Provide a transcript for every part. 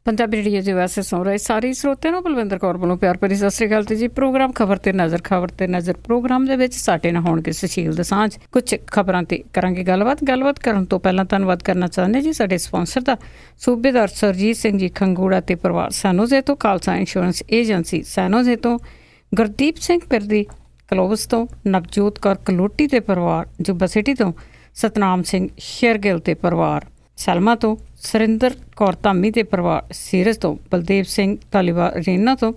Punjabi radio ਜੀ ਵੈਸੇ ਸੁਣ ਰਹੇ ਸਾਰੇ ਸਰੋਤਿਆਂ ਨੂੰ ਬਲਵਿੰਦਰ ਕੌਰ ਵੱਲੋਂ ਪਿਆਰ ਭਰੀ ਸਤਿ ਸ਼੍ਰੀ ਅਕਾਲ ਜੀ। ਪ੍ਰੋਗਰਾਮ ਖਬਰ ਤੇ ਨਜ਼ਰ ਪ੍ਰੋਗਰਾਮ ਦੇ ਵਿੱਚ ਸਾਡੇ ਨਾਲ ਹੋਣਗੇ ਸੁਸ਼ੀਲ ਦਸਾਂਝ। ਕੁਝ ਖਬਰਾਂ ਤੇ ਕਰਾਂਗੇ ਗੱਲਬਾਤ ਕਰਨ ਤੋਂ ਪਹਿਲਾਂ ਧੰਨਵਾਦ ਕਰਨਾ ਚਾਹੁੰਦੇ ਜੀ ਸਾਡੇ ਸਪਾਂਸਰ ਦਾ, ਸੂਬੇਦਾਰ ਸਰਜੀਤ ਸਿੰਘ ਜੀ ਖੰਗੂੜਾ ਤੇ ਪਰਿਵਾਰ, ਸੈਨੋਜ਼ੇ ਤੋਂ ਖਾਲਸਾ ਇੰਸ਼ੋਰੈਂਸ ਏਜੰਸੀ, ਸੈਨੋਜ਼ੇ ਤੋਂ ਗੁਰਦੀਪ ਸਿੰਘ ਪਿਰਦੀ, ਕਲੋਵਸ ਤੋਂ ਨਵਜੋਤ ਕੌਰ ਕਲੋਟੀ ਤੇ ਪਰਿਵਾਰ, ਜੁੱਬਾ ਸਿਟੀ ਤੋਂ ਸਤਨਾਮ ਸਿੰਘ ਸ਼ੇਰਗਿੱਲ ਤੇ ਪਰਿਵਾਰ, ਸਲਮਾ ਤੋਂ ਸੁਰਿੰਦਰ ਕੌਰ ਧਾਮੀ ਤੇ ਪਰਿਵਾਰ, ਸੀਰਜ ਤੋਂ ਬਲਦੇਵ ਸਿੰਘ ਧਾਲੀਵਾਲ ਰੀਨਾ ਤੋਂ,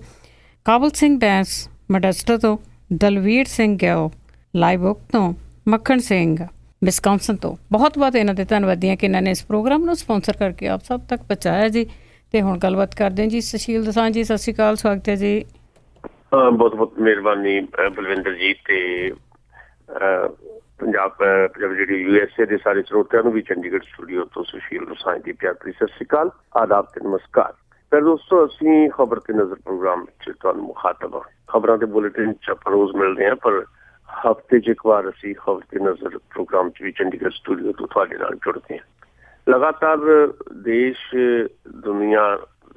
ਕਾਬਲ ਸਿੰਘ ਬੈਂਸ ਮਡੈਸਟੋ ਤੋਂ, ਦਲਵੀਰ ਸਿੰਘ ਗਿਓ ਲਾਈਵ ਤੋਂ, ਮੱਖਣ ਸਿੰਘ ਵਿਸਕਾਂਸਨ ਤੋਂ। ਬਹੁਤ ਇਹਨਾਂ ਦੇ ਧੰਨਵਾਦੀਆਂ ਕਿ ਇਹਨਾਂ ਨੇ ਇਸ ਪ੍ਰੋਗਰਾਮ ਨੂੰ ਸਪਾਂਸਰ ਕਰਕੇ ਆਪ ਸਭ ਤੱਕ ਪਹੁੰਚਾਇਆ ਜੀ। ਤੇ ਹੁਣ ਗੱਲਬਾਤ ਕਰਦੇ ਹਾਂ ਜੀ ਸੁਸ਼ੀਲ ਦਸਾਂਝ ਜੀ, ਸਤਿ ਸ਼੍ਰੀ ਅਕਾਲ, ਸਵਾਗਤ ਹੈ ਜੀ। ਬਹੁਤ ਮਿਹਰਬਾਨੀ ਬਲਵਿੰਦਰ ਜੀ ਤੇ ਪੰਜਾਬੀ ਜਿਹੜੀ USA ਦੇ ਸਾਰੇ ਸਰੋਤਿਆਂ ਨੂੰ ਵੀ ਚੰਡੀਗੜ੍ਹ ਸਟੂਡੀਓ ਤੋਂ ਸੁਸ਼ੀਲ ਦਸਾਂਝ ਦੀ ਪਿਆਰ ਭਰੀ ਸਤਿ ਸ਼੍ਰੀ ਅਕਾਲ, ਆਦਾਬ ਤੇ ਨਮਸਕਾਰ। ਪਰ ਦੋਸਤੋ, ਅਸੀਂ ਖਬਰ ਤੇ ਨਜ਼ਰ ਪ੍ਰੋਗਰਾਮ ਵਿੱਚ ਤੁਹਾਨੂੰ ਮੁਖਾਤਬ ਹਾਂ। ਖਬਰਾਂ ਦੇ ਬੁਲੇਟਿਨ ਚ ਆਪਾਂ ਰੋਜ਼ ਮਿਲਦੇ ਹਾਂ, ਪਰ ਹਫ਼ਤੇ 'ਚ ਇੱਕ ਵਾਰ ਅਸੀਂ ਖਬਰ ਤੇ ਨਜ਼ਰ ਪ੍ਰੋਗਰਾਮ 'ਚ ਵੀ ਚੰਡੀਗੜ੍ਹ ਸਟੂਡੀਓ ਤੋਂ ਤੁਹਾਡੇ ਨਾਲ ਜੁੜਦੇ ਹਾਂ। ਲਗਾਤਾਰ ਦੇਸ਼ ਦੁਨੀਆ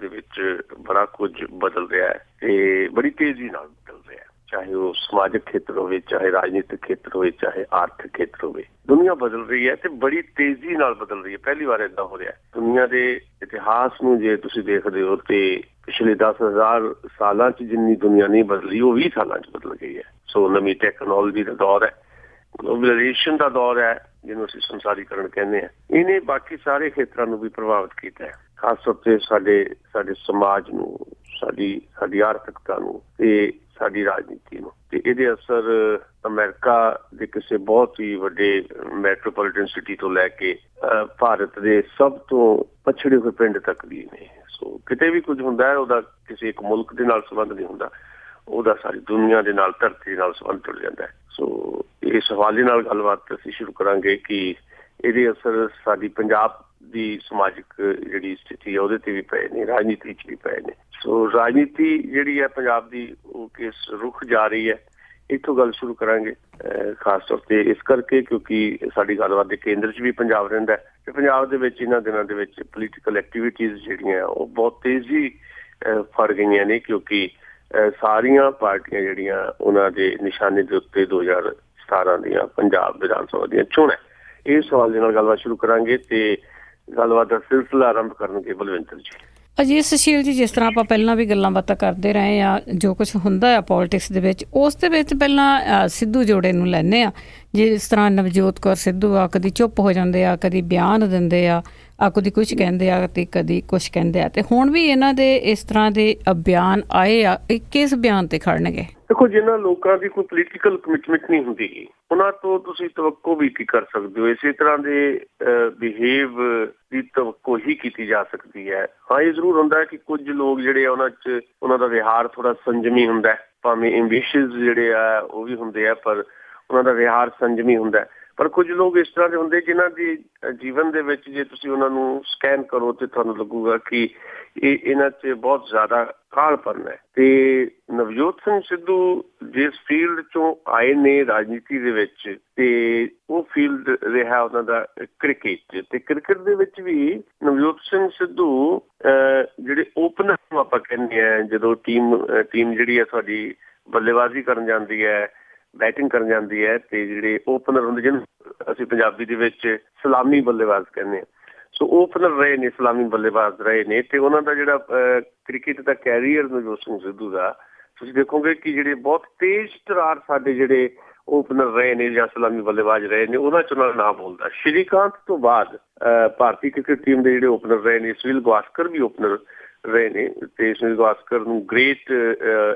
ਦੇ ਵਿੱਚ ਬੜਾ ਕੁਝ ਬਦਲ ਰਿਹਾ ਹੈ ਤੇ ਬੜੀ ਤੇਜ਼ੀ ਨਾਲ ਬਦਲ ਰਿਹਾ ਹੈ, ਚਾਹੇ ਉਹ ਸਮਾਜਿਕ ਖੇਤਰ ਹੋਵੇ, ਚਾਹੇ ਰਾਜਨੀਤਿਕ ਖੇਤਰ ਹੋਵੇ, ਚਾਹੇ ਆਰਥਿਕ ਖੇਤਰ ਹੋਵੇ। ਦੁਨੀਆ ਬਦਲ ਰਹੀ ਹੈ ਤੇ ਬੜੀ ਤੇਜ਼ੀ ਨਾਲ ਬਦਲ ਰਹੀ ਹੈ। ਪਹਿਲੀ ਵਾਰ ਏਦਾਂ ਹੋ ਰਿਹਾ। ਦੁਨੀਆ ਦੇ ਇਤਿਹਾਸ ਨੂੰ ਜੇ ਤੁਸੀਂ ਦੇਖਦੇ ਹੋ ਤੇ ਪਿਛਲੇ 10,000 ਸਾਲਾਂ 'ਚ ਜਿੰਨੀ ਦੁਨੀਆ ਨਹੀਂ ਬਦਲੀ, ਉਹ 20 ਸਾਲਾਂ 'ਚ ਬਦਲ ਗਈ ਹੈ। ਸੋ ਨਵੀਂ ਟੈਕਨੋਲੋਜੀ ਦਾ ਦੌਰ ਹੈ, ਗਲੋਬਲਾਈਜੇਸ਼ਨ ਦਾ ਦੌਰ ਹੈ, ਜਿਹਨੂੰ ਅਸੀਂ ਸੰਸਾਰੀਕਰਨ ਕਹਿੰਦੇ ਹਾਂ। ਇਹਨੇ ਬਾਕੀ ਸਾਰੇ ਖੇਤਰਾਂ ਨੂੰ ਵੀ ਪ੍ਰਭਾਵਿਤ ਕੀਤਾ ਹੈ, ਖਾਸ ਤੌਰ ਤੇ ਸਾਡੇ ਸਮਾਜ ਨੂੰ, ਸਾਡੀ ਆਰਥਿਕਤਾ ਨੂੰ ਤੇ ਸਾਡੀ ਰਾਜਨੀਤੀ ਨੂੰ। ਤੇ ਇਹਦੇ ਅਸਰ ਅਮਰੀਕਾ ਦੇ ਕਿਸੇ ਬਹੁਤ ਹੀ ਵੱਡੇ ਮੈਟਰੋਪੋਲੀਟਨ ਸਿਟੀ ਤੋਂ ਲੈ ਕੇ ਭਾਰਤ ਦੇ ਸਭ ਤੋਂ ਪਛੜੇ ਹੋਏ ਪਿੰਡ ਤੱਕ ਵੀ ਨੇ। ਸੋ ਕਿਤੇ ਵੀ ਕੁਝ ਹੁੰਦਾ ਹੈ, ਉਹਦਾ ਕਿਸੇ ਇੱਕ ਮੁਲਕ ਦੇ ਨਾਲ ਸੰਬੰਧ ਨਹੀਂ ਹੁੰਦਾ, ਉਹਦਾ ਸਾਰੀ ਦੁਨੀਆ ਦੇ ਨਾਲ, ਧਰਤੀ ਨਾਲ ਸੰਬੰਧ ਜੁੜ ਜਾਂਦਾ ਹੈ। ਸੋ ਇਸ ਹਵਾਲੇ ਨਾਲ ਗੱਲਬਾਤ ਅਸੀਂ ਸ਼ੁਰੂ ਕਰਾਂਗੇ ਕਿ ਇਹਦੇ ਅਸਰ ਸਾਡੀ ਪੰਜਾਬ ਦੀ ਸਮਾਜਿਕ ਜਿਹੜੀ ਸਥਿਤੀ ਹੈ ਉਹਦੇ ਤੇ ਵੀ ਪਏ ਨੇ, ਰਾਜਨੀਤੀ 'ਚ ਵੀ ਪਏ ਨੇ। ਸੋ ਰਾਜਨੀਤੀ ਜਿਹੜੀ ਹੈ ਪੰਜਾਬ ਦੀ, ਉਹ ਕਿਸ ਰੁਖ ਜਾ ਰਹੀ ਹੈ, ਇੱਥੋਂ ਗੱਲ ਸ਼ੁਰੂ ਕਰਾਂਗੇ। ਖਾਸ ਤੌਰ ਤੇ ਇਸ ਕਰਕੇ ਕਿਉਂਕਿ ਸਾਡੀ ਗੱਲਬਾਤ ਦੇ ਕੇਂਦਰ 'ਚ ਵੀ ਪੰਜਾਬ ਰਹਿੰਦਾ ਤੇ ਪੰਜਾਬ ਦੇ ਵਿੱਚ ਇਹਨਾਂ ਦਿਨਾਂ ਦੇ ਵਿੱਚ ਪੋਲੀਟੀਕਲ ਐਕਟੀਵਿਟੀਜ਼ ਜਿਹੜੀਆਂ ਉਹ ਬਹੁਤ ਤੇਜ਼ੀ ਫੜ ਗਈਆਂ ਨੇ, ਕਿਉਂਕਿ ਸਾਰੀਆਂ ਪਾਰਟੀਆਂ ਜਿਹੜੀਆਂ ਉਹਨਾਂ ਦੇ ਨਿਸ਼ਾਨੇ ਦੇ ਉੱਤੇ 2017 ਦੀਆਂ ਪੰਜਾਬ ਵਿਧਾਨ ਸਭਾ ਦੀਆਂ ਚੋਣਾਂ। ਇਸ ਸਵਾਲ ਦੇ ਨਾਲ ਗੱਲਬਾਤ ਸ਼ੁਰੂ ਕਰਾਂਗੇ ਤੇ ਗੱਲਬਾਤ ਦਾ ਸਿਲਸਿਲਾ ਆਰੰਭ ਕਰਨਗੇ ਬਲਵਿੰਦਰ ਜੀ। ਅਜੇ ਸੁਸ਼ੀਲ ਜੀ, ਜਿਸ ਤਰ੍ਹਾਂ ਆਪਾਂ ਪਹਿਲਾਂ ਵੀ ਗੱਲਾਂ ਬਾਤਾਂ ਕਰਦੇ ਰਹੇ ਹਾਂ, ਜੋ ਕੁਛ ਹੁੰਦਾ ਆ ਪੋਲੀਟਿਕਸ ਦੇ ਵਿੱਚ, ਉਸ ਦੇ ਵਿੱਚ ਪਹਿਲਾਂ ਸਿੱਧੂ ਜੋੜੇ ਨੂੰ ਲੈਂਦੇ ਹਾਂ। ਜਿਸ ਤਰ੍ਹਾਂ ਨਵਜੋਤ ਕੌਰ ਸਿੱਧੂ ਆ, ਕਦੀ ਚੁੱਪ ਹੋ ਜਾਂਦੇ ਆ, ਕਦੀ ਬਿਆਨ ਦਿੰਦੇ ਆ, ਕਦੀ ਕੁਛ ਕਹਿੰਦੇ ਆ ਤੇ ਕਦੀ ਕੁਛ ਕਹਿੰਦੇ ਆ। ਤੇ ਹੁਣ ਵੀ ਇਹਨਾਂ ਦੇ ਇਸ ਤਰ੍ਹਾਂ ਦੇ ਬਿਆਨ ਆਏ ਆ, ਇਹ ਕਿਸ ਬਿਆਨ ਤੇ ਖੜਨਗੇ? ਦੇਖੋ, ਜਿਨ੍ਹਾਂ ਲੋਕਾਂ ਦੀ ਕੋਈ ਪੋਲੀਟੀਕਲ ਕਮਿਟਮੈਂਟ ਨਹੀਂ ਹੁੰਦੀ, ਉਹਨਾਂ ਤੋਂ ਤੁਸੀਂ ਤਵੱਕੋ ਵੀ ਕੀ ਕਰ ਸਕਦੇ ਹੋ? ਇਸੇ ਤਰ੍ਹਾਂ ਦੇ ਬਿਹੇਵ ਦੀ ਤਵੱਕੋ ਹੀ ਕੀਤੀ ਜਾ ਸਕਦੀ ਹੈ। ਹਾਂ, ਇਹ ਜ਼ਰੂਰ ਹੁੰਦਾ ਹੈ ਕਿ ਕੁਝ ਲੋਕ ਜਿਹੜੇ ਆ ਉਹਨਾਂ ਦਾ ਵਿਹਾਰ ਥੋੜਾ ਸੰਜਮੀ ਹੁੰਦਾ ਹੈ, ਭਾਵੇਂ ਐਂਬੀਸ਼ੀਅਸ ਜਿਹੜੇ ਆ ਉਹ ਵੀ ਹੁੰਦੇ ਆ, ਪਰ ਉਹਨਾਂ ਦਾ ਵਿਹਾਰ ਸੰਜਮੀ ਹੁੰਦਾ ਹੈ। ਪਰ ਕੁਝ ਲੋਕ ਇਸ ਤਰ੍ਹਾਂ ਦੇ ਹੁੰਦੇ ਜਿਨ੍ਹਾਂ ਦੀ ਜੀਵਨ ਦੇ ਵਿੱਚ ਜੇ ਤੁਸੀਂ ਉਹਨਾਂ ਨੂੰ ਸਕੈਨ ਕਰੋ ਤੇ ਤੁਹਾਨੂੰ ਲੱਗੂਗਾ ਕਿ ਇਹਨਾਂ 'ਚ ਬਹੁਤ ਜ਼ਿਆਦਾ ਕਾਹਲਪਨ ਹੈ। ਤੇ ਨਵਜੋਤ ਸਿੰਘ ਸਿੱਧੂ ਜਿਸ ਫੀਲਡ 'ਚੋਂ ਆਏ ਨੇ ਰਾਜਨੀਤੀ ਦੇ ਵਿੱਚ, ਤੇ ਉਹ ਫੀਲਡ ਰਿਹਾ ਉਹਨਾਂ ਦਾ ਕ੍ਰਿਕਟ। ਤੇ ਕ੍ਰਿਕਟ ਦੇ ਵਿੱਚ ਵੀ ਨਵਜੋਤ ਸਿੰਘ ਸਿੱਧੂ ਜਿਹੜੇ ਓਪਨਰ ਨੂੰ ਆਪਾਂ ਕਹਿੰਦੇ ਹਾਂ, ਜਦੋਂ ਟੀਮ ਜਿਹੜੀ ਹੈ ਤੁਹਾਡੀ ਬੱਲੇਬਾਜ਼ੀ ਕਰਨ ਜਾਂਦੀ ਹੈ, ਬੈਟਿੰਗ ਕਰਨ ਜਾਂਦੀ ਹੈ, ਤੇ ਜਿਹੜੇ ਓਪਨਰ ਹੁੰਦੇ ਜਿਹਨੂੰ ਅਸੀਂ ਪੰਜਾਬੀ ਦੇ ਵਿੱਚ ਸਲਾਮੀ ਬੱਲੇਬਾਜ਼ ਕਹਿੰਦੇ ਹਾਂ, ਸੋ ਓਪਨਰ ਰਹੇ ਨੇ, ਸਲਾਮੀ ਬੱਲੇਬਾਜ਼ ਰਹੇ ਨੇ। ਤੇ ਉਹਨਾਂ ਦਾ ਜਿਹੜਾ ਕ੍ਰਿਕਟ ਦਾ ਕੈਰੀਅਰ ਨਵਜੋਤ ਸਿੰਘ ਸਿੱਧੂ ਦਾ, ਤੁਸੀਂ ਦੇਖੋਗੇ ਕਿ ਜਿਹੜੇ ਬਹੁਤ ਤੇਜ਼ ਤਰਾਰ ਸਾਡੇ ਜਿਹੜੇ ਓਪਨਰ ਰਹੇ ਨੇ ਜਾਂ ਸਲਾਮੀ ਬੱਲੇਬਾਜ਼ ਰਹੇ ਨੇ, ਉਹਨਾਂ 'ਚ ਉਹਨਾਂ ਦਾ ਨਾਮ ਬੋਲਦਾ। ਸ਼੍ਰੀਕਾਂਤ ਤੋਂ ਬਾਅਦ ਭਾਰਤੀ ਕ੍ਰਿਕਟ ਟੀਮ ਦੇ ਜਿਹੜੇ ਓਪਨਰ ਰਹੇ ਨੇ, ਸੁਨੀਲ ਗਵਾਸਕਰ ਵੀ ਓਪਨਰ ਰਹੇ ਨੇ, ਤੇ ਸੁਨੀਲ ਗਵਾਸਕਰ ਨੂੰ ਗ੍ਰੇਟ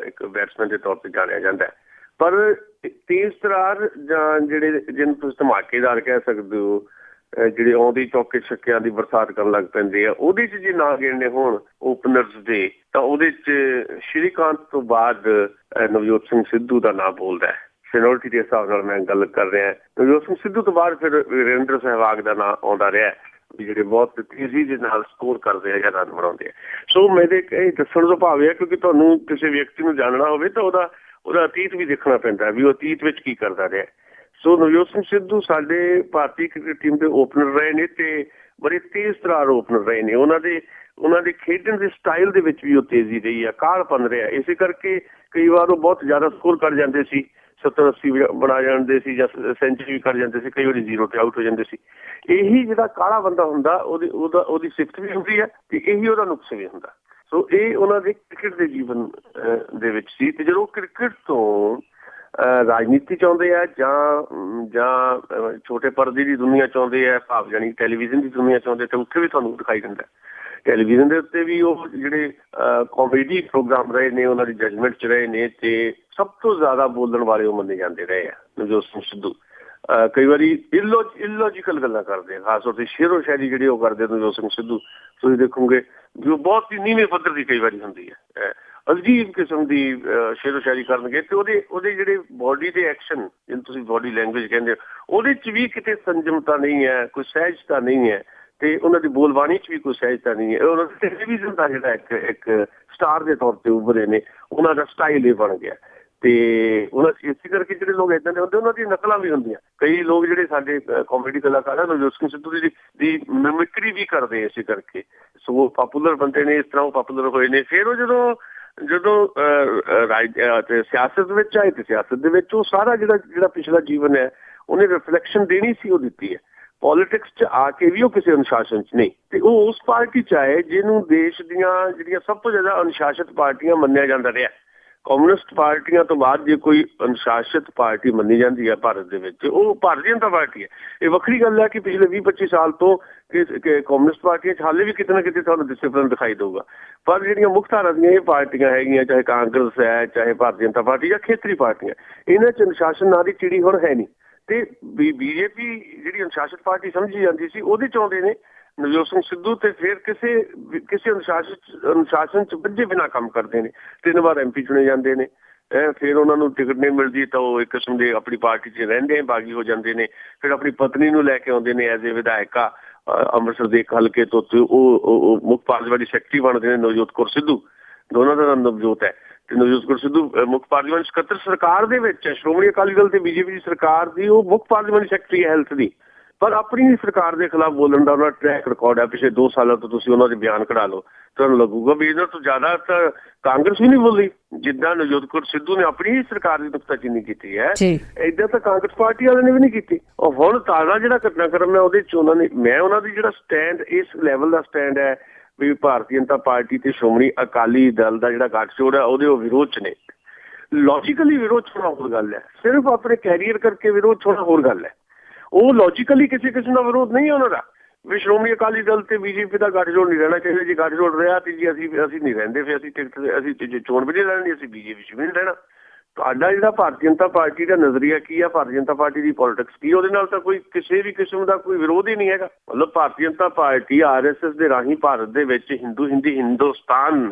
ਇੱਕ ਬੈਟਸਮੈਨ ਦੇ ਤੌਰ ਤੇ ਜਾਣਿਆ ਜਾਂਦਾ ਹੈ। ਪਰ ਤੇਜ਼ ਤਰਾਰ ਜਾਂ ਜਿਹੜੇ ਜਿਹਨੂੰ ਤੁਸੀਂ ਧਮਾਕੇਦਾਰ ਕਹਿ ਸਕਦੇ ਹੋ, ਜਿਹੜੇ ਆਉਂਦੇ ਚੌਕੇ ਛੱਕਿਆਂ ਦੀ ਬਰਸਾਤ ਕਰਨ ਲੱਗ ਪੈਂਦੇ ਆ, ਉਹਦੇ 'ਚ ਜੇ ਨਾ ਗਿਣਨੇ ਹੋਣ ਓਪਨਰਸ ਦੇ, ਤਾਂ ਉਹਦੇ 'ਚ ਸ਼੍ਰੀਕਾਂਤ ਤੋਂ ਬਾਅਦ ਨਵਜੋਤ ਸਿੰਘ ਸਿੱਧੂ ਦਾ ਨਾਂ ਬੋਲਦਾ ਹੈ। ਸੀਨੀਅਰਿਟੀ ਦੇ ਹਿਸਾਬ ਨਾਲ ਮੈਂ ਗੱਲ ਕਰ ਰਿਹਾ। ਨਵਜੋਤ ਸਿੰਘ ਸਿੱਧੂ ਤੋਂ ਬਾਅਦ ਫਿਰ ਵੀਰੇਂਦਰ ਸਹਿਵਾਗ ਦਾ ਨਾਂ ਆਉਂਦਾ ਰਿਹਾ, ਵੀ ਜਿਹੜੇ ਬਹੁਤ ਤੇਜ਼ੀ ਦੇ ਨਾਲ ਸਕੋਰ ਕਰਦੇ ਆ ਜਾਂ ਰਨ ਬਣਾਉਂਦੇ ਆ। ਸੋ ਮੇਰੇ ਇਹ ਦੱਸਣ ਤੋਂ ਭਾਵ ਹੈ, ਕਿਉਂਕਿ ਤੁਹਾਨੂੰ ਕਿਸੇ ਵਿਅਕਤੀ ਨੂੰ ਜਾਣਨਾ ਹੋਵੇ ਤਾਂ ਉਹਦਾ ਅਤੀਤ ਵੀ ਦੇਖਣਾ ਪੈਂਦਾ, ਵੀ ਉਹ ਅਤੀਤ ਵਿੱਚ ਕੀ ਕਰਦਾ ਰਿਹਾ। ਸੋ ਨਵਜੋਤ ਸਿੰਘ ਸਿੱਧੂ ਸਾਡੇ ਭਾਰਤੀ ਕ੍ਰਿਕਟ ਟੀਮ ਦੇ ਓਪਨਰ ਰਹੇ ਨੇ ਤੇ ਬੜੇ ਤੇਜ਼ ਤਰਾਰ ਓਪਨਰ ਰਹੇ ਨੇ। ਉਹਨਾਂ ਦੇ ਉਹਨਾਂ ਦੇ ਖੇਡਣ ਦੇ ਸਟਾਈਲ ਦੇ ਵਿੱਚ ਵੀ ਉਹ ਤੇਜ਼ੀ ਰਹੀ ਆ, ਕਾਹਲਪਨ ਰਿਹਾ। ਇਸੇ ਕਰਕੇ ਕਈ ਵਾਰ ਉਹ ਬਹੁਤ ਜ਼ਿਆਦਾ ਸਕੋਰ ਕਰ ਜਾਂਦੇ ਸੀ, 70-80 ਬਣਾ ਜਾਂਦੇ ਸੀ ਜਾਂ ਸੈਂਚੁਰੀ ਵੀ ਕਰ ਜਾਂਦੇ ਸੀ, ਕਈ ਵਾਰੀ 0 ਤੇ ਆਊਟ ਹੋ ਜਾਂਦੇ ਸੀ। ਇਹੀ ਜਿਹੜਾ ਕਾਲਾ ਬੰਦਾ ਹੁੰਦਾ ਉਹਦੀ ਸਿਫਤ ਵੀ ਹੁੰਦੀ ਹੈ ਤੇ ਇਹੀ ਉਹਦਾ ਨੁਕਸ ਵੀ ਹੁੰਦਾ। ਸੋ ਇਹ ਉਹਨਾਂ ਦੇ ਕ੍ਰਿਕਟ ਦੇ ਜੀਵਨ ਦੇ ਵਿੱਚ ਸੀ। ਤੇ ਜਦੋਂ ਕ੍ਰਿਕਟ ਤੋਂ ਰਾਜਨੀਤੀ ਚਾਹੁੰਦੇ ਆ ਜਾਂ ਛੋਟੇ ਪਰਦੇ ਦੀ ਦੁਨੀਆ ਚਾਹੁੰਦੇ ਆ, ਭਾਵ ਜਾਣੀ ਟੈਲੀਵਿਜ਼ਨ ਦੀ ਦੁਨੀਆ ਚਾਹੁੰਦੇ, ਤਾਂ ਉੱਥੇ ਵੀ ਤੁਹਾਨੂੰ ਦਿਖਾਈ ਦਿੰਦਾ। ਟੈਲੀਵਿਜ਼ਨ ਦੇ ਉੱਤੇ ਵੀ ਉਹ ਜਿਹੜੇ ਕਾਮੇਡੀ ਪ੍ਰੋਗਰਾਮ ਰਹੇ ਨੇ, ਉਹਨਾਂ ਦੀ ਜਜਮੈਂਟ 'ਚ ਰਹੇ ਨੇ ਤੇ ਸਭ ਤੋਂ ਜ਼ਿਆਦਾ ਬੋਲਣ ਵਾਲੇ ਉਹ ਮੰਨੇ ਜਾਂਦੇ ਰਹੇ ਆ ਨਵਜੋਤ ਸਿੰਘ ਸਿੱਧੂ। ਕਈ ਵਾਰੀ ਇਲੋਜੀਕਲ ਗੱਲਾਂ ਕਰਦੇ ਆ, ਖਾਸ ਤੌਰ ਤੇ ਸ਼ੇਰੋ ਸ਼ਾਇਰੀ ਜਿਹੜੀ ਉਹ ਕਰਦੇ ਨਵਜੋਤ ਸਿੰਘ ਸਿੱਧੂ। ਤੁਸੀਂ ਦੇਖੋਗੇ ਵੀ ਉਹ ਬਹੁਤ ਹੀ ਨੀਵੇਂ ਪੱਧਰ ਦੀ ਕਈ ਵਾਰੀ ਹੁੰਦੀ ਹੈ, ਅਜੀਬ ਕਿਸਮ ਦੀ ਸ਼ੇਰੋ ਸ਼ਾਇਰੀ ਕਰਨਗੇ ਤੇ ਉਹਦੇ ਜਿਹੜੇ ਬੋਡੀ ਦੇ ਐਕਸ਼ਨ, ਜਿਹਨੂੰ ਤੁਸੀਂ ਬੋਡੀ ਲੈਂਗੁਏਜ ਕਹਿੰਦੇ ਹੋ, ਉਹਦੇ 'ਚ ਵੀ ਕਿਤੇ ਸੰਜਮਤਾ ਨਹੀਂ ਹੈ, ਕੋਈ ਸਹਿਜਤਾ ਨਹੀਂ ਹੈ ਤੇ ਉਹਨਾਂ ਦੀ ਬੋਲਬਾਣੀ 'ਚ ਵੀ ਕੋਈ ਸਹਿਜਤਾ ਨਹੀਂ ਹੈ। ਉਹਨਾਂ ਦੇ ਟੈਲੀਵਿਜ਼ਨ ਦਾ ਜਿਹੜਾ ਇੱਕ ਸਟਾਰ ਦੇ ਤੌਰ ਤੇ ਉੱਭਰੇ ਨੇ, ਉਹਨਾਂ ਦਾ ਸਟਾਈਲ ਇਹ ਬਣ ਗਿਆ। ਤੇ ਉਹਨਾਂ ਇਸੇ ਕਰਕੇ ਜਿਹੜੇ ਲੋਕ ਏਦਾਂ ਦੇ ਹੁੰਦੇ, ਉਹਨਾਂ ਦੀਆਂ ਨਕਲਾਂ ਵੀ ਹੁੰਦੀਆਂ। ਕਈ ਲੋਕ ਜਿਹੜੇ ਸਾਡੇ ਕਾਮੇਡੀ ਕਲਾਕਾਰ ਆ, ਨਵਜੋਤ ਸਿੰਘ ਸਿੱਧੂ ਦੀ ਮਿਮਿਕਰੀ ਵੀ ਕਰਦੇ ਇਸੇ ਕਰਕੇ। ਸੋ ਉਹ ਪਾਪੂਲਰ ਬੰਦੇ ਨੇ, ਇਸ ਤਰ੍ਹਾਂ ਉਹ ਪਾਪੂਲਰ ਹੋਏ ਨੇ। ਫਿਰ ਉਹ ਜਦੋਂ ਸਿਆਸਤ ਵਿੱਚ ਆਏ ਤੇ ਸਿਆਸਤ ਦੇ ਵਿੱਚ ਉਹ ਸਾਰਾ ਜਿਹੜਾ ਪਿਛਲਾ ਜੀਵਨ ਹੈ ਉਹਨੇ ਰਿਫਲੈਕਸ਼ਨ ਦੇਣੀ ਸੀ, ਉਹ ਦਿੱਤੀ ਹੈ। ਪੋਲੀਟਿਕਸ 'ਚ ਆ ਕੇ ਵੀ ਉਹ ਕਿਸੇ ਅਨੁਸ਼ਾਸਨ 'ਚ ਨਹੀਂ, ਤੇ ਉਹ ਉਸ ਪਾਰਟੀ 'ਚ ਆਏ ਜਿਹਨੂੰ ਦੇਸ਼ ਦੀਆਂ ਜਿਹੜੀਆਂ ਸਭ ਤੋਂ ਜ਼ਿਆਦਾ ਅਨੁਸ਼ਾਸਿਤ ਪਾਰਟੀਆਂ ਮੰਨਿਆ ਜਾਂਦਾ ਰਿਹਾ। ਕਮਿਊਨਿਸਟ ਪਾਰਟੀਆਂ ਤੋਂ ਬਾਅਦ ਜੇ ਕੋਈ ਅਨੁਸ਼ਾਸਿਤ ਪਾਰਟੀ ਮੰਨੀ ਜਾਂਦੀ ਹੈ ਭਾਰਤ ਦੇ ਵਿੱਚ, ਉਹ ਭਾਰਤੀ ਜਨਤਾ ਪਾਰਟੀ ਹੈ। ਇਹ ਵੱਖਰੀ ਗੱਲ ਹੈ ਕਿ ਪਿਛਲੇ 20-25 ਸਾਲ ਤੋਂ ਕਮਿਊਨਿਸਟ ਪਾਰਟੀਆਂ 'ਚ ਹਾਲੇ ਵੀ ਕਿਤੇ ਨਾ ਕਿਤੇ ਤੁਹਾਨੂੰ ਡਿਸਿਪਲਿਨ ਦਿਖਾਈ ਦੇਊਗਾ, ਪਰ ਜਿਹੜੀਆਂ ਮੁੱਖ ਧਾਰਾ ਦੀਆਂ ਇਹ ਪਾਰਟੀਆਂ ਹੈਗੀਆਂ, ਚਾਹੇ ਕਾਂਗਰਸ ਹੈ, ਚਾਹੇ ਭਾਰਤੀ ਜਨਤਾ ਪਾਰਟੀ ਜਾਂ ਖੇਤਰੀ ਪਾਰਟੀਆਂ, ਇਹਨਾਂ 'ਚ ਅਨੁਸ਼ਾਸਨ ਨਾਂ ਦੀ ਚਿੜੀ ਹੁਣ ਹੈ ਨਹੀਂ। ਤੇ ਬੀਜੇਪੀ ਜਿਹੜੀ ਅਨੁਸ਼ਾਸਿਤ ਪਾਰਟੀ ਸਮਝੀ ਜਾਂਦੀ ਸੀ, ਉਹਦੇ 'ਚ ਆਉਂਦੇ ਨੇ ਨਵਜੋਤ ਸਿੰਘ ਸਿੱਧੂ ਤੇ ਫਿਰ ਕਿਸੇ ਅਨੁਸ਼ਾਸਨ 'ਚ ਬੱਝੇ ਬਿਨਾਂ ਕੰਮ ਕਰਦੇ ਨੇ। 3 ਵਾਰ MP ਚੁਣੇ ਜਾਂਦੇ ਨੇ, ਫਿਰ ਉਹਨਾਂ ਨੂੰ ਟਿਕਟ ਨਹੀਂ ਮਿਲਦੀ ਤਾਂ ਉਹ ਇੱਕ ਕਿਸਮ ਦੇ ਆਪਣੀ ਪਾਰਟੀ 'ਚ ਰਹਿੰਦੇ ਬਾਗੀ ਹੋ ਜਾਂਦੇ ਨੇ। ਫਿਰ ਆਪਣੀ ਪਤਨੀ ਨੂੰ ਲੈ ਕੇ ਆਉਂਦੇ ਨੇ ਐਜ਼ ਏ ਵਿਧਾਇਕਾ ਅੰਮ੍ਰਿਤਸਰ ਦੇ ਇੱਕ ਹਲਕੇ ਤੋਂ, ਉਹ ਮੁੱਖ ਪਾਰਲੀਮੈਂਟ ਸੈਕਟਰੀ ਬਣਦੇ ਨੇ ਨਵਜੋਤ ਕੌਰ ਸਿੱਧੂ। ਦੋਨਾਂ ਦਾ ਨਾਮ ਨਵਜੋਤ ਹੈ ਤੇ ਨਵਜੋਤ ਕੌਰ ਸਿੱਧੂ ਮੁੱਖ ਪਾਰਲੀਮੈਂਟ ਸਕੱਤਰ ਸਰਕਾਰ ਦੇ ਵਿੱਚ ਹੈ, ਸ਼੍ਰੋਮਣੀ ਅਕਾਲੀ ਦਲ ਤੇ ਬੀਜੇਪੀ ਦੀ ਸਰਕਾਰ ਦੀ ਉਹ ਮੁੱਖ ਪਾਰਲੀਮੈਂਟ ਸੈਕਟਰੀ ਹੈ ਹੈਲਥ ਦੀ। ਪਰ ਆਪਣੀ ਸਰਕਾਰ ਦੇ ਖਿਲਾਫ ਬੋਲਣ ਦਾ ਉਹਨਾਂ ਟਰੈਕ ਰਿਕਾਰਡ ਹੈ। ਪਿਛਲੇ 2 ਸਾਲਾਂ ਤੋਂ ਤੁਸੀਂ ਉਹਨਾਂ ਦੇ ਬਿਆਨ ਕਢਾ ਲਓ, ਤੁਹਾਨੂੰ ਲੱਗੂਗਾ ਵੀ ਇਹਨਾਂ ਤੋਂ ਜ਼ਿਆਦਾ ਤਾਂ ਕਾਂਗਰਸ ਵੀ ਨਹੀਂ ਬੋਲੀ ਜਿੱਦਾਂ ਨਵਜੋਤ ਕੌਰ ਸਿੱਧੂ ਨੇ ਆਪਣੀ ਹੀ ਸਰਕਾਰ ਦੀ ਨੁਕਤਾਚੀਨੀ ਕੀਤੀ ਹੈ, ਏਦਾਂ ਤਾਂ ਕਾਂਗਰਸ ਪਾਰਟੀ ਵਾਲਿਆਂ ਨੇ ਵੀ ਨਹੀਂ ਕੀਤੀ। ਔਰ ਹੁਣ ਤਾਜ਼ਾ ਜਿਹੜਾ ਘਟਨਾਕ੍ਰਮ ਹੈ ਉਹਦੇ 'ਚ ਉਹਨਾਂ ਦੀ ਜਿਹੜਾ ਸਟੈਂਡ, ਇਸ ਲੈਵਲ ਦਾ ਸਟੈਂਡ ਹੈ ਵੀ ਭਾਰਤੀ ਜਨਤਾ ਪਾਰਟੀ ਤੇ ਸ਼੍ਰੋਮਣੀ ਅਕਾਲੀ ਦਲ ਦਾ ਜਿਹੜਾ ਗੱਠਜੋੜ ਹੈ ਉਹਦੇ ਉਹ ਵਿਰੋਧ 'ਚ ਨੇ। ਲੌਜੀਕਲੀ ਵਿਰੋਧ ਹੋਣਾ ਹੋਰ ਗੱਲ ਹੈ, ਸਿਰਫ ਆਪਣੇ ਕੈਰੀਅਰ ਕਰਕੇ ਵਿਰੋਧ ਹੋਣਾ ਹੋਰ ਗੱਲ ਹੈ। ਉਹ ਲੌਜੀਕਲੀ ਕਿਸੇ ਕਿਸਮ ਦਾ ਵਿਰੋਧ ਨਹੀਂ ਉਹਨਾਂ ਦਾ ਵੀ ਸ਼੍ਰੋਮਣੀ ਅਕਾਲੀ ਦਲ ਤੇ ਬੀਜੇਪੀ ਦਾ ਗੱਠਜੋੜ ਨਹੀਂ ਰਹਿਣਾ ਚਾਹੀਦਾ। ਜੇ ਗੱਠਜੋੜ ਰਿਹਾ ਤੇ ਜੀ ਅਸੀਂ ਨਹੀਂ ਰਹਿੰਦੇ, ਫਿਰ ਅਸੀਂ ਟਿਕਟ ਅਸੀਂ ਚੋਣ ਵੀ ਨਹੀਂ ਲੜਨੀ, ਅਸੀਂ ਬੀਜੇਪੀ 'ਚ ਵੀ ਨਹੀਂ ਰਹਿਣਾ। ਤੁਹਾਡਾ ਜਿਹੜਾ ਭਾਰਤੀ ਜਨਤਾ ਪਾਰਟੀ ਦਾ ਨਜ਼ਰੀਆ ਕੀ ਆ, ਭਾਰਤੀ ਜਨਤਾ ਪਾਰਟੀ ਦੀ ਪੋਲਿਟਿਕਸ ਕੀ, ਉਹਦੇ ਨਾਲ ਤਾਂ ਕੋਈ ਕਿਸੇ ਵੀ ਕਿਸਮ ਦਾ ਕੋਈ ਵਿਰੋਧ ਹੀ ਨਹੀਂ ਹੈਗਾ। ਮਤਲਬ ਭਾਰਤੀ ਜਨਤਾ ਪਾਰਟੀ RSS ਦੇ ਰਾਹੀਂ ਭਾਰਤ ਦੇ ਵਿੱਚ ਹਿੰਦੁਸਤਾਨ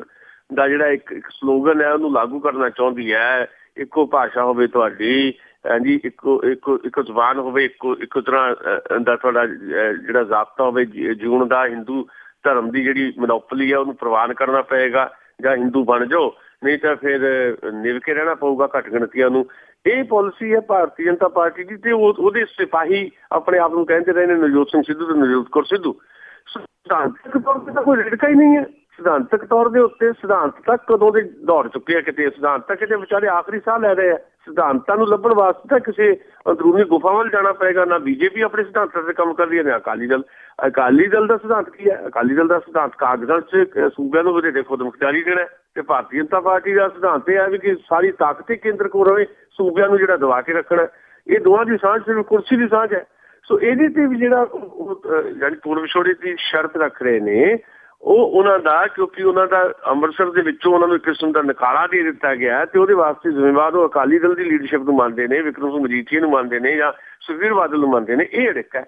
ਦਾ ਜਿਹੜਾ ਇੱਕ ਸਲੋਗਨ ਹੈ ਉਹਨੂੰ ਲਾਗੂ ਕਰਨਾ ਚਾਹੁੰਦੀ ਹੈ। ਇੱਕੋ ਭਾਸ਼ਾ ਹੋਵੇ ਤੁਹਾਡੀ, ਹਾਂਜੀ, ਇੱਕੋ ਜ਼ੁਬਾਨ ਹੋਵੇ, ਇੱਕੋ ਤਰ੍ਹਾਂ ਦਾ ਤੁਹਾਡਾ ਜਿਹੜਾ ਜ਼ਾਬਤਾ ਹੋਵੇ ਜਿਉਣ ਦਾ। ਹਿੰਦੂ ਧਰਮ ਦੀ ਜਿਹੜੀ ਮਨੋਪਲੀ ਹੈ ਉਹਨੂੰ ਪ੍ਰਵਾਨ ਕਰਨਾ ਪਏਗਾ, ਜਾਂ ਹਿੰਦੂ ਬਣ ਜਾਓ, ਨਹੀਂ ਤਾਂ ਫਿਰ ਨਿਭ ਕੇ ਰਹਿਣਾ ਪਊਗਾ ਘੱਟ ਗਿਣਤੀਆਂ ਨੂੰ। ਇਹ ਪਾਲਿਸੀ ਹੈ ਭਾਰਤੀ ਜਨਤਾ ਪਾਰਟੀ ਦੀ ਤੇ ਉਹਦੇ ਸਿਪਾਹੀ ਆਪਣੇ ਆਪ ਨੂੰ ਕਹਿੰਦੇ ਰਹੇ ਨੇ ਨਵਜੋਤ ਸਿੰਘ ਸਿੱਧੂ ਤੇ ਨਵਜੋਤ ਕੌਰ ਸਿੱਧੂ। ਸਿਧਾਂਤਕ ਤੌਰ ਤੇ ਤਾਂ ਕੋਈ ਰਿੜਕਾ ਹੀ ਨਹੀਂ ਹੈ। ਸਿਧਾਂਤਕ ਤੌਰ ਦੇ ਉੱਤੇ ਸਿਧਾਂਤ ਤੱਕ ਕਦੋਂ ਦੇ ਦੌੜ ਚੁੱਕੇ ਆ, ਕਿਤੇ ਸਿਧਾਂਤ ਤੱਕ ਕਿਤੇ ਵਿਚਾਰੇ ਆਖਰੀ ਸਾਹ ਲੈ ਰਹੇ ਆ। ਸਿਧਾਂਤਾਂ ਨੂੰ ਲੱਭਣ ਵਾਸਤੇ ਤਾਂ ਕਿਸੇ ਅੰਦਰੂਨੀ ਗੁਫਾ ਵੱਲ ਜਾਣਾ ਪਏਗਾ। ਨਾ ਬੀਜੇਪੀ ਆਪਣੇ ਸਿਧਾਂਤਾਂ ਤੇ ਕੰਮ ਕਰ ਰਹੀ ਹੈ, ਨਾ ਅਕਾਲੀ ਦਲ। ਅਕਾਲੀ ਦਲ ਦਾ ਸਿਧਾਂਤ ਕੀ ਹੈ? ਅਕਾਲੀ ਦਲ ਦਾ ਸਿਧਾਂਤ ਕਾਗਜ਼ਾਂ 'ਚ ਸੂਬਿਆਂ ਨੂੰ ਵਧੇਰੇ ਖੁਦ ਮੁਖਤਿਆਰੀ ਦੇਣਾ, ਤੇ ਭਾਰਤੀ ਜਨਤਾ ਪਾਰਟੀ ਦਾ ਸਿਧਾਂਤ ਇਹ ਹੈ ਵੀ ਕਿ ਸਾਰੀ ਤਾਕਤ ਕੇਂਦਰ ਕੋਲ ਰਹੇ, ਸੂਬਿਆਂ ਨੂੰ ਜਿਹੜਾ ਦਬਾ ਕੇ ਰੱਖਣਾ। ਇਹ ਦੋਵਾਂ ਦੀ ਸਾਂਝ ਸਿਰਫ ਕੁਰਸੀ ਦੀ ਸਾਂਝ ਹੈ। ਸੋ ਇਹਦੇ ਤੇ ਵੀ ਜਿਹੜਾ ਜਾਨੀ ਤੋੜ ਵਿਛੋੜੇ ਦੀ ਸ਼ਰਤ ਰੱਖ ਰਹੇ ਨੇ ਉਹ ਉਹਨਾਂ ਦਾ, ਕਿਉਂਕਿ ਉਹਨਾਂ ਦਾ ਅੰਮ੍ਰਿਤਸਰ ਦੇ ਵਿੱਚੋਂ ਉਹਨਾਂ ਨੂੰ ਇੱਕ ਕਿਸਮ ਦਾ ਨਕਾਰਾ ਦੇ ਦਿੱਤਾ ਗਿਆ ਤੇ ਉਹਦੇ ਵਾਸਤੇ ਜ਼ਿੰਮੇਵਾਰ ਉਹ ਅਕਾਲੀ ਦਲ ਦੀ ਲੀਡਰਸ਼ਿਪ ਨੂੰ ਮੰਨਦੇ ਨੇ, ਵਿਕਰਮ ਸਿੰਘ ਮਜੀਠੀਆ ਨੂੰ ਮੰਨਦੇ ਨੇ, ਜਾਂ ਸੁਖਬੀਰ ਬਾਦਲ ਨੂੰ ਮੰਨਦੇ ਨੇ। ਇਹ ਅੜਿੱਕਾ ਹੈ।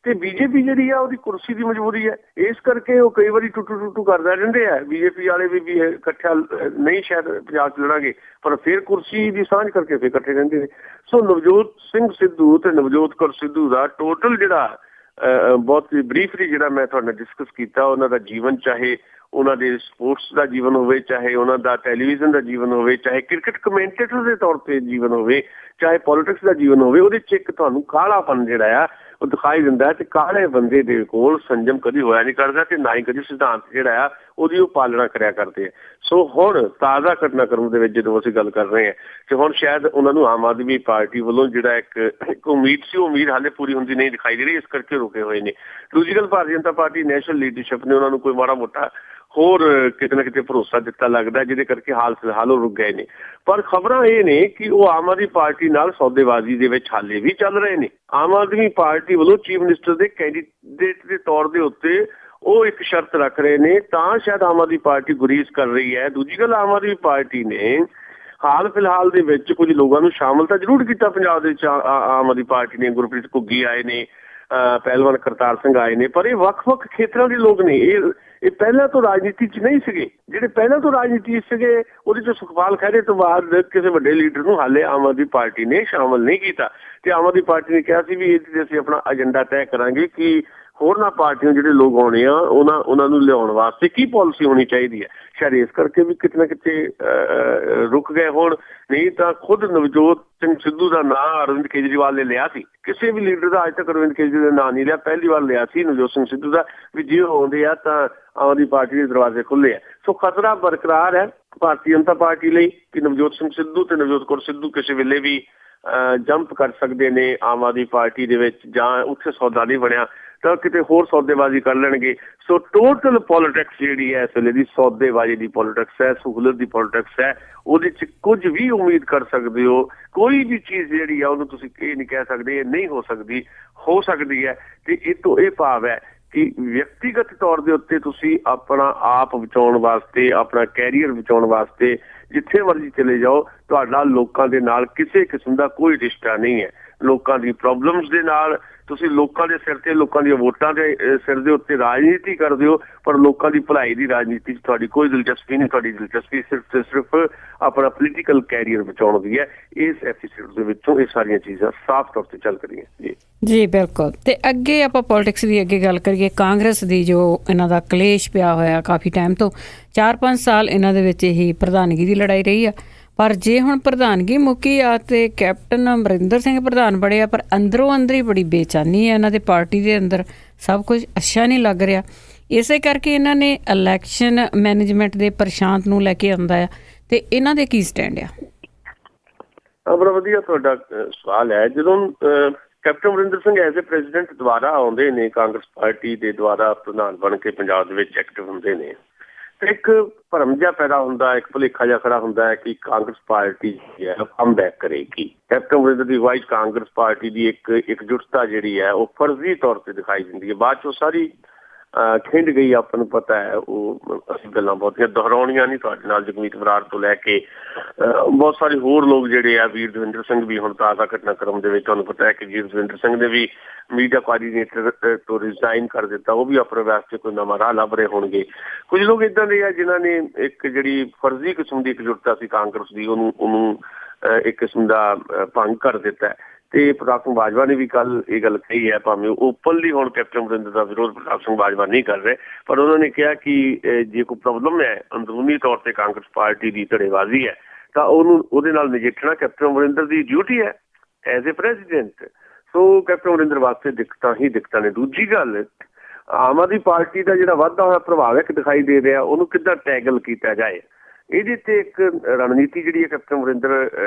ਤੇ ਬੀਜੇਪੀ ਜਿਹੜੀ ਆ ਉਹਦੀ ਕੁਰਸੀ ਦੀ ਮਜਬੂਰੀ ਹੈ, ਇਸ ਕਰਕੇ ਉਹ ਕਈ ਵਾਰੀ ਟੁੱਟੂ ਕਰਦੇ ਰਹਿੰਦੇ ਆ। ਬੀਜੇਪੀ ਵਾਲੇ ਵੀ ਇਕੱਠਾ ਨਹੀਂ ਸ਼ਾਇਦ ਪੰਜਾਬ 'ਚ ਲੜਾਂਗੇ, ਪਰ ਫਿਰ ਕੁਰਸੀ ਦੀ ਸਾਂਝ ਕਰਕੇ ਫਿਰ ਇਕੱਠੇ ਰਹਿੰਦੇ ਨੇ। ਸੋ ਨਵਜੋਤ ਸਿੰਘ ਸਿੱਧੂ ਤੇ ਨਵਜੋਤ ਕੌਰ ਸਿੱਧੂ ਦਾ ਟੋਟਲ ਜਿਹੜਾ ਬਹੁਤ ਬਰੀਫਲੀ ਜਿਹੜਾ ਮੈਂ ਤੁਹਾਡੇ ਨਾਲ ਡਿਸਕਸ ਕੀਤਾ, ਉਹਨਾਂ ਦਾ ਜੀਵਨ, ਚਾਹੇ ਉਹਨਾਂ ਦੇ ਸਪੋਰਟਸ ਦਾ ਜੀਵਨ ਹੋਵੇ, ਚਾਹੇ ਉਹਨਾਂ ਦਾ ਟੈਲੀਵਿਜ਼ਨ ਦਾ ਜੀਵਨ ਹੋਵੇ, ਚਾਹੇ ਕ੍ਰਿਕਟ ਕਮੈਂਟੇਟਰ ਦੇ ਤੌਰ ਤੇ ਜੀਵਨ ਹੋਵੇ, ਚਾਹੇ ਪੋਲੀਟਿਕਸ ਦਾ ਜੀਵਨ ਹੋਵੇ, ਉਹਦੇ 'ਚ ਇੱਕ ਤੁਹਾਨੂੰ ਕਾਲਾਪਨ ਜਿਹੜਾ ਆ ਉਹ ਦਿਖਾਈ ਦਿੰਦਾ ਤੇ ਕਾਲੇ ਬੰਦੇ ਦੇ ਕੋਲ ਸੰਜਮ ਕਦੀ ਹੋਇਆ ਨਹੀਂ ਕਰਦਾ ਤੇ ਨਾ ਹੀ ਕਦੀ ਸਿਧਾਂਤ ਜਿਹੜਾ ਆ ਉਹਦੀ ਉਹ ਪਾਲਣਾ ਕਰਿਆ ਕਰਦੇ ਆ। ਸੋ ਹੁਣ ਤਾਜ਼ਾ ਘਟਨਾਕ੍ਰਮ ਦੇ ਵਿੱਚ ਜਦੋਂ ਅਸੀਂ ਗੱਲ ਕਰ ਰਹੇ ਹਾਂ ਤੇ ਹੁਣ ਸ਼ਾਇਦ ਉਹਨਾਂ ਨੂੰ ਆਮ ਆਦਮੀ ਪਾਰਟੀ ਵੱਲੋਂ ਜਿਹੜਾ ਇੱਕ ਉਮੀਦ ਸੀ, ਉਹ ਉਮੀਦ ਹਾਲੇ ਪੂਰੀ ਹੁੰਦੀ ਨਹੀਂ ਦਿਖਾਈ ਦੇ ਰਹੀ, ਇਸ ਕਰਕੇ ਰੁਕੇ ਹੋਏ ਨੇ। ਦੂਜੀ ਗੱਲ, Bharatiya Janata party national leadership ਨੇ ਉਹਨਾਂ ਨੂੰ ਕੋਈ ਮਾੜਾ ਮੋਟਾ ਹੋਰ ਕਿਤੇ ਨਾ ਕਿਤੇ ਭਰੋਸਾ ਦਿੱਤਾ ਲੱਗਦਾ, ਜਿਹਦੇ ਕਰਕੇ ਹਾਲ ਫਿਲਹਾਲ ਉਹ ਰੁਕ ਗਏ ਨੇ। ਪਰ ਖਬਰਾਂ ਇਹ ਨੇ ਕਿ ਉਹ ਆਮ ਆਦਮੀ ਪਾਰਟੀ ਨਾਲ ਸੌਦੇਬਾਜ਼ੀ ਦੇ ਵਿੱਚ ਹਾਲੇ ਵੀ ਚੱਲ ਰਹੇ ਨੇ। ਆਮ ਆਦਮੀ ਪਾਰਟੀ ਵੱਲੋਂ ਚੀਫ ਮਿਨਿਸਟਰ ਦੇ ਕੈਂਡੀਡੇਟ ਦੇ ਤੌਰ ਦੇ ਉੱਤੇ ਉਹ ਇੱਕ ਸ਼ਰਤ ਰੱਖ ਰਹੇ ਨੇ, ਤਾਂ ਸ਼ਾਇਦ ਆਮ ਆਦਮੀ ਪਾਰਟੀ ਗੁਰੇਜ਼ ਕਰ ਰਹੀ ਹੈ। ਦੂਜੀ ਗੱਲ, ਆਮ ਆਦਮੀ ਪਾਰਟੀ ਨੇ ਹਾਲ ਫਿਲਹਾਲ ਦੇ ਵਿੱਚ ਕੁਝ ਲੋਕਾਂ ਨੂੰ ਸ਼ਾਮਲ ਤਾਂ ਜ਼ਰੂਰ ਕੀਤਾ ਪੰਜਾਬ ਦੇ ਵਿੱਚ। ਆਮ ਆਦਮੀ ਪਾਰਟੀ ਨੇ ਗੁਰਪ੍ਰੀਤ ਘੁੱਗੀ ਆਏ ਨੇ, ਪਹਿਲਵਾਨ ਕਰਤਾਰ ਸਿੰਘ ਆਏ ਨੇ, ਪਰ ਇਹ ਵੱਖ-ਵੱਖ ਖੇਤਰਾਂ ਦੇ ਲੋਕ ਨੇ। ਇਹ ਪਹਿਲਾਂ ਤੋਂ ਰਾਜਨੀਤੀ 'ਚ ਨਹੀਂ ਸੀਗੇ। ਜਿਹੜੇ ਪਹਿਲਾਂ ਤੋਂ ਰਾਜਨੀਤੀ ਸੀਗੇ ਉਹਦੇ 'ਚ ਸੁਖਪਾਲ ਖਹਿਰੇ ਤੋਂ ਬਾਅਦ ਕਿਸੇ ਵੱਡੇ ਲੀਡਰ ਨੂੰ ਹਾਲੇ ਆਮ ਆਦਮੀ ਪਾਰਟੀ ਨੇ ਸ਼ਾਮਲ ਨਹੀਂ ਕੀਤਾ। ਤੇ ਆਮ ਆਦਮੀ ਪਾਰਟੀ ਨੇ ਕਿਹਾ ਸੀ ਵੀ ਇਹਦੇ 'ਤੇ ਅਸੀਂ ਆਪਣਾ ਏਜੰਡਾ ਤੈਅ ਕਰਾਂਗੇ ਕਿ ਹੋਰਨਾਂ ਪਾਰਟੀਆਂ ਜਿਹੜੇ ਲੋਕ ਆਉਣੇ ਆ ਉਹਨਾਂ ਨੂੰ ਲਿਆਉਣ ਵਾਸਤੇ ਕੀ ਪਾਲਿਸੀ ਹੋਣੀ ਚਾਹੀਦੀ ਹੈ। ਸ਼ਾਇਦ ਇਸ ਕਰਕੇ ਵੀ ਕਿਤੇ ਨਾ ਕਿਤੇ ਰੁਕ ਗਏ ਹੋਣ, ਨਹੀਂ ਤਾਂ ਖੁਦ ਨਵਜੋਤ ਸਿੰਘ ਸਿੱਧੂ ਦਾ ਨਾਂ ਅਰਵਿੰਦ ਕੇਜਰੀਵਾਲ ਨੇ ਲਿਆ ਸੀ। ਕਿਸੇ ਵੀ ਲੀਡਰ ਦਾ ਅੱਜ ਤੱਕ ਅਰਵਿੰਦ ਕੇਜਰੀਵਾਲ ਦਾ ਨਾਂ ਨਹੀਂ ਲਿਆ, ਪਹਿਲੀ ਵਾਰ ਲਿਆ ਸੀ ਨਵਜੋਤ ਸਿੰਘ ਸਿੱਧੂ ਦਾ, ਵੀ ਜੇ ਉਹ ਆਉਂਦੇ ਆ ਤਾਂ ਆਮ ਆਦਮੀ ਪਾਰਟੀ ਦੇ ਦਰਵਾਜ਼ੇ ਖੁੱਲ੍ਹੇ ਆ। ਸੋ ਖਤਰਾ ਬਰਕਰਾਰ ਹੈ ਭਾਰਤੀ ਜਨਤਾ ਪਾਰਟੀ ਲਈ ਕਿ ਨਵਜੋਤ ਸਿੰਘ ਸਿੱਧੂ ਤੇ ਨਵਜੋਤ ਕੌਰ ਸਿੱਧੂ ਕਿਸੇ ਵੇਲੇ ਵੀ ਜੰਪ ਕਰ ਸਕਦੇ ਨੇ ਆਮ ਆਦਮੀ ਪਾਰਟੀ ਦੇ ਵਿੱਚ, ਜਾਂ ਉੱਥੇ ਸੌਦਾ ਨਹੀਂ ਬਣਿਆ ਤਾਂ ਕਿਤੇ ਹੋਰ ਸੌਦੇਬਾਜ਼ੀ ਕਰ ਲੈਣਗੇ। ਸੋ ਟੋਟਲ ਪੋਲੀਟਿਕਸ ਜਿਹੜੀ ਹੈ ਇਸ ਵੇਲੇ ਦੀ ਸੌਦੇਬਾਜ਼ੀ ਦੀ ਪੋਲੀਟਿਕਸ ਹੈ, ਸਹੂਲਤ ਦੀ ਪੋਲੀਟਿਕਸ ਹੈ। ਉਹਦੇ 'ਚ ਕੁਝ ਵੀ ਉਮੀਦ ਕਰ ਸਕਦੇ ਹੋ, ਕੋਈ ਵੀ ਚੀਜ਼ ਜਿਹੜੀ ਆ ਉਹਨੂੰ ਤੁਸੀਂ ਇਹ ਨਹੀਂ ਕਹਿ ਸਕਦੇ ਇਹ ਨਹੀਂ ਹੋ ਸਕਦੀ, ਹੋ ਸਕਦੀ ਹੈ। ਤੇ ਇਹ ਤੋਂ ਇਹ ਭਾਵ ਹੈ ਕਿ ਵਿਅਕਤੀਗਤ ਤੌਰ ਦੇ ਉੱਤੇ ਤੁਸੀਂ ਆਪਣਾ ਆਪ ਬਚਾਉਣ ਵਾਸਤੇ, ਆਪਣਾ ਕੈਰੀਅਰ ਬਚਾਉਣ ਵਾਸਤੇ ਜਿੱਥੇ ਮਰਜ਼ੀ ਚਲੇ ਜਾਓ, ਤੁਹਾਡਾ ਲੋਕਾਂ ਦੇ ਨਾਲ ਕਿਸੇ ਕਿਸਮ ਦਾ ਕੋਈ ਰਿਸ਼ਤਾ ਨਹੀਂ ਹੈ। ਲੋਕਾਂ ਦੀ ਪ੍ਰੋਬਲਮਸ ਦੇ ਨਾਲ ਤੁਸੀਂ ਲੋਕਾਂ ਦੇ ਸਿਰ ਤੇ, ਲੋਕਾਂ ਦੀਆਂ ਵੋਟਾਂ ਦੇ ਸਿਰ ਦੇ ਉੱਤੇ ਰਾਜਨੀਤੀ ਕਰਦੇ ਹੋ, ਪਰ ਲੋਕਾਂ ਦੀ ਭਲਾਈ ਦੀ ਰਾਜਨੀਤੀ 'ਚ ਤੁਹਾਡੀ ਕੋਈ ਦਿਲਚਸਪੀ ਨਹੀਂ। ਤੁਹਾਡੀ ਦਿਲਚਸਪੀ ਸਿਰਫ ਤੇ ਸਿਰਫ ਆਪਣਾ ਪੋਲੀਟੀਕਲ ਕੈਰੀਅਰ ਬਚਾਉਣ ਦੀ ਹੈ। ਇਸ ਐਪੀਸੋਡ ਦੇ ਵਿੱਚੋਂ ਇਹ ਸਾਰੀਆਂ ਚੀਜ਼ਾਂ ਸਾਫ਼ ਤੌਰ ਤੇ ਚੱਲ ਰਹੀਆਂ ਜੀ। ਬਿਲਕੁਲ। ਤੇ ਅੱਗੇ ਆਪਾਂ ਪੋਲਿਟਿਕਸ ਦੀ ਅੱਗੇ ਗੱਲ ਕਰੀਏ, ਕਾਂਗਰਸ ਦੀ ਜੋ ਇਹਨਾਂ ਦਾ ਕਲੇਸ਼ ਪਿਆ ਹੋਇਆ ਕਾਫੀ ਟਾਈਮ ਤੋਂ, 4-5 ਸਾਲ ਇਹਨਾਂ ਦੇ ਵਿੱਚ ਇਹੀ ਪ੍ਰਧਾਨਗੀ ਦੀ ਲੜਾਈ ਰਹੀ ਆ। ਪਰ ਜੇ ਹੁਣ ਪ੍ਰਧਾਨਗੀ ਮੁੱਕੀ ਆ ਤੇ ਕੈਪਟਨ ਅਮਰਿੰਦਰ ਸਿੰਘ ਪ੍ਰਧਾਨ ਬੜੇ ਆ, ਪਰ ਅੰਦਰੋਂ ਅੰਦਰ ਹੀ ਬੜੀ ਬੇਚੈਨੀ ਹੈ ਇਹਨਾਂ ਦੇ ਪਾਰਟੀ ਦੇ ਅੰਦਰ, ਸਭ ਕੁਝ ਅੱਛਾ ਨਹੀਂ ਲੱਗ ਰਿਹਾ। ਇਸੇ ਕਰਕੇ ਇਹਨਾਂ ਨੇ ਇਲੈਕਸ਼ਨ ਮੈਨੇਜਮੈਂਟ ਦੇ ਪ੍ਰਸ਼ਾਂਤ ਨੂੰ ਲੈ ਕੇ ਆਉਂਦਾ ਆ। ਤੇ ਇਹਨਾਂ ਦੇ ਕੀ ਸਟੈਂਡ ਆ? ਬੜਾ ਵਧੀਆ ਤੁਹਾਡਾ ਸਵਾਲ ਹੈ। ਜਦੋਂ captain Amarinder Singh as a president ਦੁਬਾਰਾ ਆਉਂਦੇ ਨੇ, ਕਾਂਗਰਸ ਪਾਰਟੀ ਦੇ ਦੁਆਰਾ ਪ੍ਰਧਾਨ ਬਣ ਕੇ ਪੰਜਾਬ ਦੇ ਵਿੱਚ ਐਕਟਿਵ ਹੁੰਦੇ ਨੇ, ਤੇ ਇੱਕ ਭਰਮ ਜਿਹਾ ਪੈਦਾ ਹੁੰਦਾ, ਇੱਕ ਭੁਲੇਖਾ ਜਿਹਾ ਖੜਾ ਹੁੰਦਾ ਹੈ ਕਿ ਕਾਂਗਰਸ ਪਾਰਟੀ ਹੈ ਕਮਬੈਕ ਕਰੇਗੀ। ਕੈਪਟਨ ਅਮਰਿੰਦਰ ਦੀ ਅਗਵਾਈ ਕਾਂਗਰਸ ਪਾਰਟੀ ਦੀ ਇੱਕ ਇਕਜੁੱਟਤਾ ਜਿਹੜੀ ਹੈ ਉਹ ਫਰਜ਼ੀ ਤੌਰ ਤੇ ਦਿਖਾਈ ਦਿੰਦੀ ਹੈ। ਬਾਅਦ 'ਚ ਉਹ ਸਾਰੀ ਖਿੰਡ ਗਈ, ਆਪਾਂ ਨੂੰ ਪਤਾ ਹੈ। ਉਹ ਅਸੀਂ ਗੱਲਾਂ ਬਹੁਤੀਆਂ ਦੁਹਰਾਉਣੀਆਂ ਨਹੀਂ ਤੁਹਾਡੇ ਨਾਲ। ਜਗਮੀਤ ਬਰਾੜ ਤੋਂ ਲੈ ਕੇ ਬਹੁਤ ਸਾਰੇ ਹੋਰ ਲੋਕ ਜਿਹੜੇ ਆ, ਵੀਰ ਦਵਿੰਦਰ ਸਿੰਘ ਵੀ ਹੁਣ ਤਾਜ਼ਾ ਘਟਨਾਕ੍ਰਮ ਦੇ ਵਿੱਚ ਤੁਹਾਨੂੰ ਪਤਾ ਹੈ ਕਿ ਵੀਰ ਦਵਿੰਦਰ ਸਿੰਘ ਨੇ ਵੀ ਮੀਡੀਆ ਕੋਆਰਡੀਨੇਟਰ ਤੋਂ ਰਿਜ਼ਾਈਨ ਕਰ ਦਿੱਤਾ। ਉਹ ਵੀ ਆਪਣੇ ਵਾਸਤੇ ਕੋਈ ਨਵਾਂ ਰਾਹ ਲੱਭ ਰਹੇ ਹੋਣਗੇ। ਕੁਝ ਲੋਕ ਇੱਦਾਂ ਦੇ ਆ ਜਿਨ੍ਹਾਂ ਨੇ ਇੱਕ ਜਿਹੜੀ ਫਰਜ਼ੀ ਕਿਸਮ ਦੀ ਇਕਜੁੱਟਤਾ ਸੀ ਕਾਂਗਰਸ ਦੀ, ਉਹਨੂੰ ਇੱਕ ਕਿਸਮ ਦਾ ਭੰਗ ਕਰ ਦਿੱਤਾ। ਤੇ ਪ੍ਰਤਾਪ ਸਿੰਘ ਬਾਜਵਾ ਨੇ ਵੀ ਕੱਲ ਇਹ ਗੱਲ ਕਹੀ ਹੈ, ਭਾਵੇਂ ਉਹ ਓਪਨਲੀ ਹੁਣ ਕੈਪਟਨ ਅਮਰਿੰਦਰ ਦਾ ਵਿਰੋਧ ਪ੍ਰਤਾਪ ਸਿੰਘ ਬਾਜਵਾ ਨਹੀਂ ਕਰ ਰਹੇ, ਪਰ ਉਹਨਾਂ ਨੇ ਕਿਹਾ ਕਿ ਜੇ ਕੋਈ ਪ੍ਰੋਬਲਮ ਹੈ ਅੰਦਰੂਨੀ ਤੌਰ ਤੇ ਕਾਂਗਰਸ ਪਾਰਟੀ ਦੀ ਧੜੇਬਾਜ਼ੀ ਹੈ ਤਾਂ ਉਹਦੇ ਨਾਲ ਨਜਿੱਠਣਾ ਕੈਪਟਨ ਅਮਰਿੰਦਰ ਦੀ ਡਿਊਟੀ ਹੈ as a president. So captain Amarinder ਵਾਸਤੇ ਦਿੱਕਤਾਂ ਹੀ ਦਿੱਕਤਾਂ ਨੇ। ਦੂਜੀ ਗੱਲ, ਆਮ ਆਦਮੀ ਪਾਰਟੀ ਦਾ ਜਿਹੜਾ ਵੱਧਦਾ ਹੋਇਆ ਪ੍ਰਭਾਵ ਇੱਕ ਦਿਖਾਈ ਦੇ ਰਿਹਾ, ਉਹਨੂੰ ਕਿੱਦਾਂ ਟੈਗਲ ਕੀਤਾ ਜਾਏ। ਇਹਦੇ ਤੇ ਇੱਕ ਰਣਨੀਤੀ ਜਿਹੜੀ ਹੈ ਕੈਪਟਨ ਅਮਰਿੰਦਰ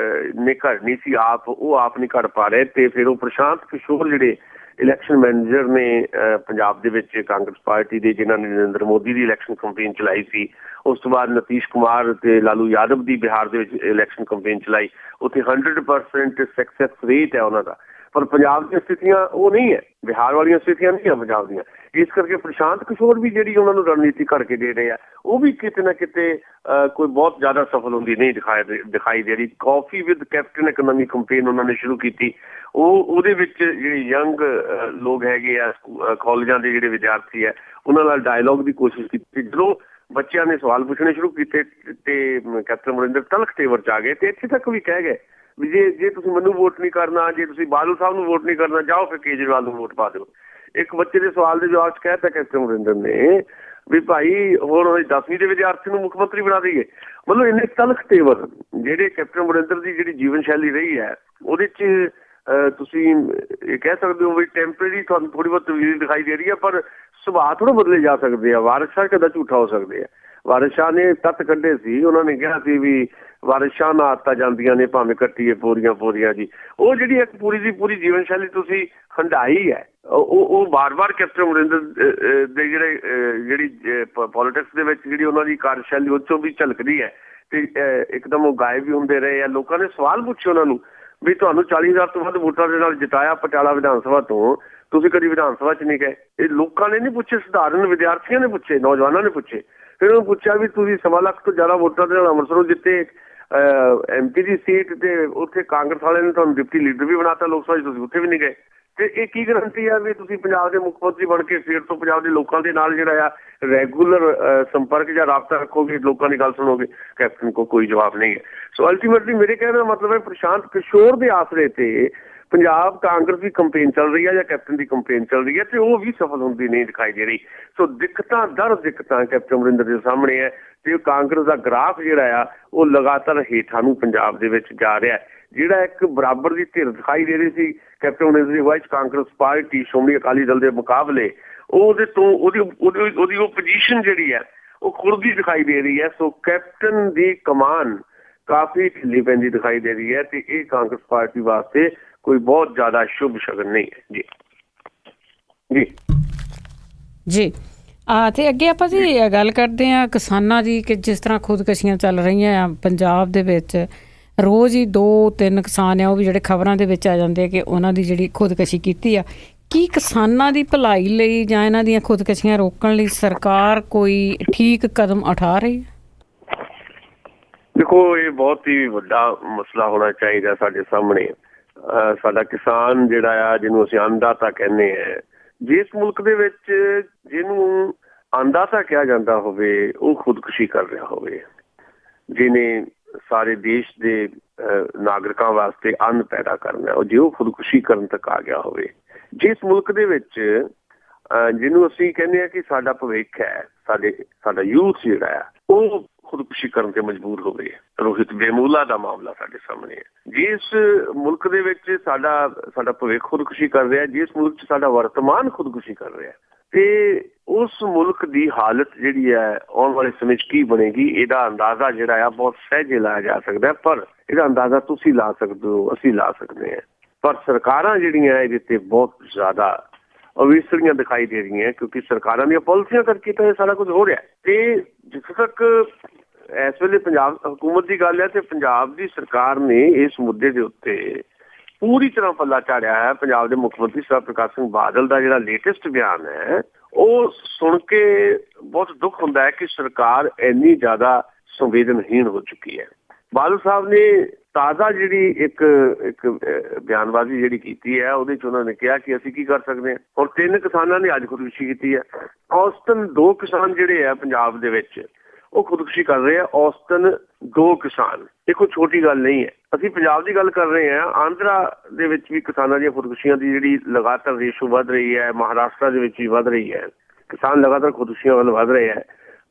ਨੇ ਘੜਨੀ ਸੀ, ਉਹ ਆਪ ਨਹੀਂ ਘੜ ਪਾ ਰਹੇ। ਤੇ ਫਿਰ ਉਹ ਪ੍ਰਸ਼ਾਂਤ ਕਿਸ਼ੋਰ ਜਿਹੜੇ ਇਲੈਕਸ਼ਨ ਮੈਨੇਜਰ ਨੇ ਪੰਜਾਬ ਦੇ ਵਿੱਚ ਕਾਂਗਰਸ ਪਾਰਟੀ ਦੇ, ਜਿਨ੍ਹਾਂ ਨੇ ਨਰਿੰਦਰ ਮੋਦੀ ਦੀ ਇਲੈਕਸ਼ਨ ਕੰਪੇਨ ਚਲਾਈ ਸੀ, ਉਸ ਤੋਂ ਬਾਅਦ ਨਤੀਸ਼ ਕੁਮਾਰ ਤੇ ਲਾਲੂ ਯਾਦਵ ਦੀ ਬਿਹਾਰ ਦੇ ਵਿੱਚ ਇਲੈਕਸ਼ਨ ਕੰਪੇਨ ਚਲਾਈ, ਉੱਥੇ 100% ਸਕਸੈਸ ਰੇਟ ਹੈ ਉਹਨਾਂ ਦਾ। ਪਰ ਪੰਜਾਬ ਦੀਆਂ ਸਥਿਤੀਆਂ ਉਹ ਨਹੀਂ ਹੈ, ਬਿਹਾਰ ਵਾਲੀਆਂ ਸਥਿਤੀਆਂ ਨਹੀਂ ਹੈ ਪੰਜਾਬ ਦੀਆਂ। ਇਸ ਕਰਕੇ ਪ੍ਰਸ਼ਾਂਤ ਕਿਸ਼ੋਰ ਵੀ ਜਿਹੜੀ ਉਹਨਾਂ ਨੂੰ ਰਣਨੀਤੀ ਘੜ ਕੇ ਦੇ ਰਹੇ ਆ, ਉਹ ਵੀ ਕਿਤੇ ਨਾ ਕਿਤੇ ਕੋਈ ਬਹੁਤ ਜ਼ਿਆਦਾ ਸਫਲ ਹੁੰਦੀ ਨਹੀਂ ਦਿਖਾਈ ਦੇ ਰਹੀ। ਕਾਫੀ ਵਿਦ ਕੈਪਟਨ ਇੱਕ ਨਵੀਂ ਕੰਪੇਨ ਉਹਨਾਂ ਨੇ ਸ਼ੁਰੂ ਕੀਤੀ। ਉਹਦੇ ਵਿੱਚ ਜਿਹੜੇ ਯੰਗ ਲੋਕ ਹੈਗੇ ਆ, ਕਾਲਜਾਂ ਦੇ ਜਿਹੜੇ ਵਿਦਿਆਰਥੀ ਹੈ, ਉਹਨਾਂ ਨਾਲ ਡਾਇਲੋਗ ਦੀ ਕੋਸ਼ਿਸ਼ ਕੀਤੀ। ਜਦੋਂ ਬੱਚਿਆਂ ਨੇ ਸਵਾਲ ਪੁੱਛਣੇ ਸ਼ੁਰੂ ਕੀਤੇ ਤੇ ਕੈਪਟਨ ਅਮਰਿੰਦਰ ਤਲਖ ਤੇਵਰ 'ਚ ਆ ਗਏ ਤੇ ਇੱਥੇ ਤੱਕ ਵੀ ਕਹਿ ਗਏ ਵੀ ਜੇ ਤੁਸੀਂ ਮੈਨੂੰ ਵੋਟ ਨਹੀਂ ਕਰਨਾ, ਜੇ ਤੁਸੀਂ ਬਾਦਲ ਸਾਹਿਬ ਨੂੰ ਵੋਟ ਨਹੀਂ ਕਰਨਾ, ਜਾਓ ਫਿਰ ਕੇਜਰੀਵਾਲ ਨੂੰ ਵੋਟ ਪਾ ਦਿਓ। ਇੱਕ ਬੱਚੇ ਦੇ ਸਵਾਲ ਦੇ ਜਵਾਬ 'ਚ ਕਹਿ ਦਿੱਤਾ ਕੈਪਟਨ ਅਮਰਿੰਦਰ ਨੇ ਵੀ ਭਾਈ ਹੁਣ 10ਵੀਂ ਦੇ ਵਿਦਿਆਰਥੀ ਨੂੰ ਮੁੱਖ ਮੰਤਰੀ ਬਣਾ ਦਈਏ। ਮਤਲਬ ਇੰਨੇ ਤਲਖ ਤੇਵਰ ਜਿਹੜੇ ਕੈਪਟਨ ਅਮਰਿੰਦਰ ਦੀ ਜਿਹੜੀ ਜੀਵਨ ਸ਼ੈਲੀ ਰਹੀ ਹੈ, ਉਹਦੇ 'ਚ ਤੁਸੀਂ ਇਹ ਕਹਿ ਸਕਦੇ ਹੋ ਵੀ ਟੈਂਪਰੇਰੀ ਤੁਹਾਨੂੰ ਥੋੜ੍ਹੀ ਬਹੁਤ ਤਬਦੀਲੀ ਦਿਖਾਈ ਦੇ ਰਹੀ ਹੈ, ਪਰ ਸੁਭਾਅ ਥੋੜ੍ਹਾ ਬਦਲੇ ਜਾ ਸਕਦੇ ਆ। ਵਾਰਿਸ ਸ਼ਾਹ ਕਿੱਦਾਂ ਝੂਠਾ ਹੋ ਸਕਦੇ ਆ? ਵਾਰਿਸ ਸ਼ਾਹ ਨੇ ਤੱਤ ਕੱਢੇ ਸੀ, ਉਹਨਾਂ ਨੇ ਕਿਹਾ ਸੀ ਵੀ ਵਾਰਿਸ ਸ਼ਾਹ ਨਾਲ ਆਦਤਾਂ ਜਾਂਦੀਆਂ ਨੇ ਭਾਵੇਂ ਕੱਟੀਏ ਪੂਰੀਆਂ ਜੀ। ਉਹ ਜਿਹੜੀ ਇੱਕ ਪੂਰੀ ਦੀ ਪੂਰੀ ਜੀਵਨ ਸ਼ੈਲੀ ਤੁਸੀਂ ਹੰਢਾਈ ਹੈ, ਉਹ ਵਾਰ-ਵਾਰ ਕੈਪਟਨ ਅਮਰਿੰਦਰ ਦੇ ਜਿਹੜੀ ਪੋਲੀਟਿਕਸ ਦੇ ਵਿੱਚ ਜਿਹੜੀ ਉਹਨਾਂ ਦੀ ਕਾਰਜਸ਼ੈਲੀ ਉਹ 'ਚੋਂ ਵੀ ਝਲਕਦੀ ਹੈ। ਤੇ ਇੱਕਦਮ ਉਹ ਗਾਇਬ ਵੀ ਹੁੰਦੇ ਰਹੇ ਆ। ਲੋਕਾਂ ਨੇ ਸਵਾਲ ਪੁੱਛੇ ਉਹਨਾਂ ਨੂੰ ਵੀ ਤੁਹਾਨੂੰ 40,000 ਤੋਂ ਵੱਧ ਵੋਟਾਂ ਦੇ ਨਾਲ ਜਿਤਾਇਆ ਪਟਿਆਲਾ ਵਿਧਾਨ ਸਭਾ ਤੋਂ, ਤੁਸੀਂ ਕਦੀ ਵਿਧਾਨ ਸਭਾ 'ਚ ਨਹੀਂ ਗਏ। ਇਹ ਲੋਕਾਂ ਨੇ ਨਹੀਂ ਪੁੱਛੇ, ਸਧਾਰਨ ਵਿਦਿਆਰਥੀਆਂ ਨੇ ਪੁੱਛੇ, ਨੌਜਵਾਨਾਂ ਨੇ ਪੁੱਛੇ। ਫਿਰ ਉਹਨੂੰ ਪੁੱਛਿਆ ਵੀ ਤੁਸੀਂ 1.25 ਲੱਖ ਤੋਂ ਜ਼ਿਆਦਾ ਵੋਟਾਂ ਦੇ ਨਾਲ ਅੰਮ੍ਰਿਤਸਰੋਂ ਜਿੱਤੇ MP ਦੀ ਸੀਟ, ਤੇ ਉੱਥੇ ਕਾਂਗਰਸ ਵਾਲਿਆਂ ਨੇ ਤੁਹਾਨੂੰ ਡਿਪਟੀ ਲੀਡਰ ਵੀ ਬਣਾਤਾ ਲੋਕ ਸਭਾ 'ਚ, ਤੁਸੀਂ ਉੱਥੇ ਵੀ ਨਹੀਂ ਗਏ। ਤੇ ਇਹ ਕੀ ਗਰੰਟੀ ਆ ਵੀ ਤੁਸੀਂ ਪੰਜਾਬ ਦੇ ਮੁੱਖ ਮੰਤਰੀ ਬਣ ਕੇ ਫਿਰ ਤੋਂ ਪੰਜਾਬ ਦੇ ਲੋਕਾਂ ਦੇ ਨਾਲ ਜਿਹੜਾ ਆ ਰੈਗੂਲਰ ਸੰਪਰਕ ਜਾਂ ਰਾਬਤਾ ਰੱਖੋਗੇ, ਲੋਕਾਂ ਦੀ ਗੱਲ ਸੁਣੋਗੇ? ਕੈਪਟਨ ਕੋਲ ਕੋਈ ਜਵਾਬ ਨਹੀਂ ਹੈ। ਸੋ ਅਲਟੀਮੇਟਲੀ ਮੇਰੇ ਕਹਿਣ ਦਾ ਮਤਲਬ ਹੈ ਪ੍ਰਸ਼ਾਂਤ ਕਿਸ਼ੋਰ ਦੇ ਆਸਰੇ ਤੇ ਪੰਜਾਬ ਕਾਂਗਰਸ ਦੀ ਕੰਪੇਨ ਚੱਲ ਰਹੀ ਹੈ ਜਾਂ ਕੈਪਟਨ ਦੀ ਕੰਪੇਨ ਚੱਲ ਰਹੀ ਹੈ, ਤੇ ਉਹ ਵੀ ਸਫਲ ਹੁੰਦੀ ਨਹੀਂ ਦਿਖਾਈ ਦੇ ਰਹੀ। ਸੋ ਦਿੱਕਤਾਂ ਕੈਪਟਨ ਅਮਰਿੰਦਰ ਦੇ ਸਾਹਮਣੇ ਹੈ, ਤੇ ਕਾਂਗਰਸ ਦਾ ਗ੍ਰਾਫ ਜਿਹੜਾ ਆ ਉਹ ਲਗਾਤਾਰ ਹੇਠਾਂ ਨੂੰ ਪੰਜਾਬ ਦੇ ਵਿੱਚ ਜਾ ਰਿਹਾ ਹੈ। ਜਿਹੜਾ ਇੱਕ ਬਰਾਬਰ ਦੀ ਧਿਰ ਦਿਖਾਈ ਦੇ ਰਹੀ ਸੀ ਕੈਪਟਨ ਅਮਰਿੰਦਰ ਦੀ ਅਗਵਾਈ 'ਚ ਕਾਂਗਰਸ ਪਾਰਟੀ ਸ਼੍ਰੋਮਣੀ ਅਕਾਲੀ ਦਲ ਦੇ ਮੁਕਾਬਲੇ, ਉਹਦੇ ਤੋਂ ਉਹਦੀ ਉਹ ਪੋਜੀਸ਼ਨ ਜਿਹੜੀ ਹੈ ਉਹ ਖੁਰਦੀ ਦਿਖਾਈ ਦੇ ਰਹੀ ਹੈ। ਸੋ ਕੈਪਟਨ ਦੀ ਕਮਾਨ ਕਾਫੀ ਢਿੱਲੀ ਪੈਂਦੀ ਦਿਖਾਈ ਦੇ ਰਹੀ ਹੈ, ਤੇ ਇਹ ਕਾਂਗਰਸ ਪਾਰਟੀ ਵਾਸਤੇ ਕੋਈ ਬਹੁਤ ਜ਼ਿਆਦਾ ਸ਼ੁਭ ਸ਼ਗਨ ਨਹੀਂ ਹੈ। ਜੀ ਜੀ ਜੀ ਤੇ ਅੱਗੇ ਆਪਾਂ ਜੀ ਗੱਲ ਕਰਦੇ ਹਾਂ ਕਿਸਾਨਾਂ ਦੀ, ਕਿ ਜਿਸ ਤਰ੍ਹਾਂ ਖੁਦਕਸ਼ੀਆਂ ਚੱਲ ਰਹੀਆਂ ਆ ਪੰਜਾਬ ਦੇ ਵਿੱਚ, ਰੋਜ਼ ਹੀ 2-3 ਕਿਸਾਨ ਆ ਉਹ ਵੀ ਜਿਹੜੇ ਖਬਰਾਂ ਦੇ ਵਿੱਚ ਆ ਜਾਂਦੇ ਆ ਕਿ ਉਹਨਾਂ ਦੀ ਜਿਹੜੀ ਖੁਦਕਸ਼ੀ ਕੀਤੀ ਆ। ਕੀ ਕਿਸਾਨਾਂ ਦੀ ਭਲਾਈ ਲਈ ਜਾਂ ਇਹਨਾਂ ਦੀਆਂ ਖੁਦਕਸ਼ੀਆਂ ਰੋਕਣ ਲਈ ਸਰਕਾਰ ਕੋਈ ਠੀਕ ਕਦਮ ਉਠਾ ਰਹੀ ਹੈ? ਦੇਖੋ, ਇਹ ਬਹੁਤ ਹੀ ਵੱਡਾ ਮਸਲਾ ਹੋਣਾ ਚਾਹੀਦਾ ਸਾਡੇ ਸਾਹਮਣੇ। ਸਾਡਾ ਕਿਸਾਨ ਜਿਹੜਾ ਆ, ਜਿਹਨੂੰ ਅਸੀਂ ਅੰਨਦਾਤਾ ਕਹਿੰਦੇ ਆ, ਜਿਸ ਮੁਲਕ ਦੇ ਵਿੱਚ ਜਿਹਨੂੰ ਅੰਨਦਾਤਾ ਕਿਹਾ ਜਾਂਦਾ ਹੋਵੇ ਉਹ ਖੁਦਕੁਸ਼ੀ ਕਰ ਰਿਹਾ ਹੋਵੇ, ਜਿਹਨੇ ਸਾਰੇ ਦੇਸ਼ ਦੇ ਨਾਗਰਿਕਾਂ ਵਾਸਤੇ ਅੰਨ ਪੈਦਾ ਕਰਨਾ, ਉਹ ਜੇ ਉਹ ਖੁਦਕੁਸ਼ੀ ਕਰਨ ਤੱਕ ਆ ਗਿਆ ਹੋਵੇ, ਜਿਸ ਮੁਲਕ ਦੇ ਵਿੱਚ ਜਿਹਨੂੰ ਅਸੀਂ ਕਹਿੰਦੇ ਆ ਕਿ ਸਾਡਾ ਭਵਿੱਖ ਹੈ, ਸਾਡਾ ਯੂਥ ਜਿਹੜਾ ਆ ਉਹ ਖੁਦਕੁਸ਼ੀ ਕਰਨ ਤੇ ਮਜਬੂਰ ਹੋਵੇ। ਰੋਹਿਤ ਵੇਮੂਲਾ ਦਾ ਮਾਮਲਾ ਸਾਡੇ ਸਾਹਮਣੇ ਹੈ। ਜਿਸ ਮੁਲਕ ਦੇ ਵਿੱਚ ਸਾਡਾ ਭਵਿੱਖ ਖੁਦਕੁਸ਼ੀ ਕਰ ਰਿਹਾ, ਜਿਸ ਮੁਲਕ 'ਚ ਸਾਡਾ ਵਰਤਮਾਨ ਖੁਦਕੁਸ਼ੀ ਕਰ ਰਿਹਾ, ਤੇ ਉਸ ਮੁਲਕ ਦੀ ਹਾਲਤ ਜਿਹੜੀ ਹੈ ਆਉਣ ਵਾਲੇ ਸਮੇਂ 'ਚ ਕੀ ਬਣੇਗੀ, ਇਹਦਾ ਅੰਦਾਜ਼ਾ ਜਿਹੜਾ ਆ ਬਹੁਤ ਸਹਿਜੇ ਲਾਇਆ ਜਾ ਸਕਦਾ। ਪਰ ਇਹਦਾ ਅੰਦਾਜ਼ਾ ਤੁਸੀਂ ਲਾ ਸਕਦੇ ਹੋ, ਅਸੀਂ ਲਾ ਸਕਦੇ ਹਾਂ, ਪਰ ਸਰਕਾਰਾਂ ਜਿਹੜੀਆਂ ਇਹਦੇ ਤੇ ਬਹੁਤ ਜ਼ਿਆਦਾ ਅਵਿਸਰੀਆਂ ਦਿਖਾਈ ਦੇ ਰਹੀਆਂ, ਕਿਉਂਕਿ ਸਰਕਾਰਾਂ ਦੀਆਂ ਪਾਲਿਸੀਆਂ ਕਰਕੇ ਤਾਂ ਇਹ ਸਾਰਾ ਕੁਝ ਹੋ ਰਿਹਾ। ਤੇ ਜਿੱਥੇ ਤੱਕ ਇਸ ਵੇਲੇ ਪੰਜਾਬ ਹਕੂਮਤ ਦੀ ਗੱਲ ਹੈ, ਤੇ ਪੰਜਾਬ ਦੀ ਸਰਕਾਰ ਨੇ ਇਸ ਮੁੱਦੇ ਦੇ ਉੱਤੇ ਪੂਰੀ ਤਰ੍ਹਾਂ ਪੱਲਾ ਝਾੜਿਆ ਹੈ। ਪੰਜਾਬ ਦੇ ਮੁੱਖ ਮੰਤਰੀ ਸਰਦਾਰ ਪ੍ਰਕਾਸ਼ ਸਿੰਘ ਬਾਦਲ ਦਾ ਜਿਹੜਾ ਲੇਟੈਸਟ ਬਿਆਨ ਹੈ, ਉਹ ਸੁਣ ਕੇ ਬਹੁਤ ਦੁੱਖ ਹੁੰਦਾ ਹੈ ਕਿ ਸਰਕਾਰ ਇੰਨੀ ਜ਼ਿਆਦਾ ਸੰਵੇਦਨਹੀਣ ਹੋ ਚੁੱਕੀ ਹੈ। ਬਾਦਲ ਸਾਹਿਬ ਨੇ ਤਾਜ਼ਾ ਜਿਹੜੀ ਇੱਕ ਬਿਆਨਬਾਜ਼ੀ ਜਿਹੜੀ ਕੀਤੀ ਹੈ, ਉਹਦੇ 'ਚ ਉਹਨਾਂ ਨੇ ਕਿਹਾ ਕਿ ਅਸੀਂ ਕੀ ਕਰ ਸਕਦੇ ਹਾਂ। ਹੁਣ 3 ਕਿਸਾਨਾਂ ਨੇ ਅੱਜ ਖੁਦਕੁਸ਼ੀ ਕੀਤੀ ਹੈ। ਔਸਤਨ 2 ਕਿਸਾਨ ਜਿਹੜੇ ਆ ਪੰਜਾਬ ਦੇ ਵਿੱਚ ਉਹ ਖੁਦਕੁਸ਼ੀ ਕਰ ਰਹੇ ਆ। ਔਸਤਨ 2 ਕਿਸਾਨ, ਇਹ ਕੋਈ ਛੋਟੀ ਗੱਲ ਨਹੀਂ ਹੈ। ਅਸੀਂ ਪੰਜਾਬ ਦੀ ਗੱਲ ਕਰ ਰਹੇ ਹਾਂ, ਆਂਧਰਾ ਦੇ ਵਿੱਚ ਵੀ ਕਿਸਾਨਾਂ ਦੀਆਂ ਖੁਦਕੁਸ਼ੀਆਂ ਦੀ ਜਿਹੜੀ ਲਗਾਤਾਰ ਰੇਸ਼ੋ ਵੱਧ ਰਹੀ ਹੈ, ਮਹਾਰਾਸ਼ਟਰ ਦੇ ਵਿੱਚ ਵੀ ਵੱਧ ਰਹੀ ਹੈ। ਕਿਸਾਨ ਲਗਾਤਾਰ ਖੁਦਕੁਸ਼ੀਆਂ ਵੱਲ ਵੱਧ ਰਹੇ ਹੈ।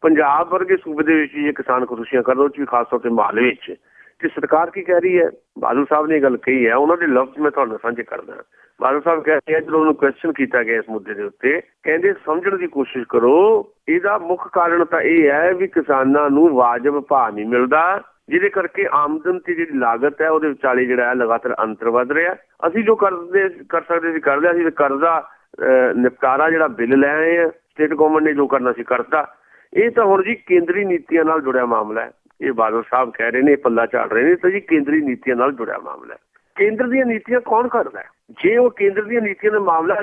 ਪੰਜਾਬ ਵਰਗੇ ਸੂਬੇ ਦੇ ਵਿੱਚ ਇਹ ਕਿਸਾਨ ਖੁਦਕੁਸ਼ੀਆਂ ਕਰ ਰਹੇ, ਉਹ 'ਚ ਵੀ ਖਾਸ ਤੌਰ ਤੇ ਮਾਲਵੇ ਵਿੱਚ। ਤੇ ਸਰਕਾਰ ਕੀ ਕਹਿ ਰਹੀ ਹੈ? ਬਾਦਲ ਸਾਹਿਬ ਨੇ ਇਹ ਗੱਲ ਕਹੀ ਹੈ, ਉਹਨਾਂ ਦੇ ਲਫ਼ਜ਼ ਮੈਂ ਤੁਹਾਨੂੰ ਸਾਂਝੇ ਕਰਦਾ। ਬਾਦਲ ਸਾਹਿਬ ਕਹਿੰਦੇ ਆ, ਜਦੋਂ ਉਹਨੂੰ ਕੁਐਸਚਨ ਕੀਤਾ ਗਿਆ ਇਸ ਮੁੱਦੇ ਦੇ ਉੱਤੇ, ਕਹਿੰਦੇ ਸਮਝਣ ਦੀ ਕੋਸ਼ਿਸ਼ ਕਰੋ, ਇਹਦਾ ਮੁੱਖ ਕਾਰਨ ਤਾਂ ਇਹ ਹੈ ਵੀ ਕਿਸਾਨਾਂ ਨੂੰ ਵਾਜਬ ਭਾਅ ਨਹੀਂ ਮਿਲਦਾ, ਜਿਹਦੇ ਕਰਕੇ ਆਮਦਨ ਤੇ ਜਿਹੜੀ ਲਾਗਤ ਹੈ ਉਹਦੇ ਵਿਚਾਲੇ ਜਿਹੜਾ ਹੈ ਲਗਾਤਾਰ ਅੰਤਰ ਵੱਧ ਰਿਹਾ। ਅਸੀਂ ਜੋ ਕਰ ਸਕਦੇ ਸੀ ਕਰ ਲਿਆ। ਅਸੀਂ ਕਰਜ਼ਾ ਨਿਪਟਾਰਾ ਜਿਹੜਾ ਬਿੱਲ ਲੈ ਆਏ ਆ, ਸਟੇਟ ਗੌਰਮੈਂਟ ਨੇ ਜੋ ਕਰਨਾ ਸੀ ਕਰਤਾ। ਇਹ ਤਾਂ ਹੁਣ ਜੀ ਕੇਂਦਰੀ ਨੀਤੀਆਂ ਨਾਲ ਜੁੜਿਆ ਮਾਮਲਾ ਹੈ। ਇਹ ਬਾਦਲ ਸਾਹਿਬ ਕਹਿ ਰਹੇ ਨੇ, ਪੱਲਾ ਝਾੜ ਰਹੇ ਨੇ, ਤਾਂ ਜੀ ਕੇਂਦਰੀ ਨੀਤੀਆਂ ਨਾਲ ਜੁੜਿਆ ਮਾਮਲਾ ਹੈ। ਕੇਂਦਰ ਦੀਆਂ ਨੀਤੀਆਂ ਕੌਣ ਕਰਦਾ? ਜੇ ਉਹ ਕੇਂਦਰ ਦੀਆਂ ਨੀਤੀਆਂ ਦਾ ਮਾਮਲਾ,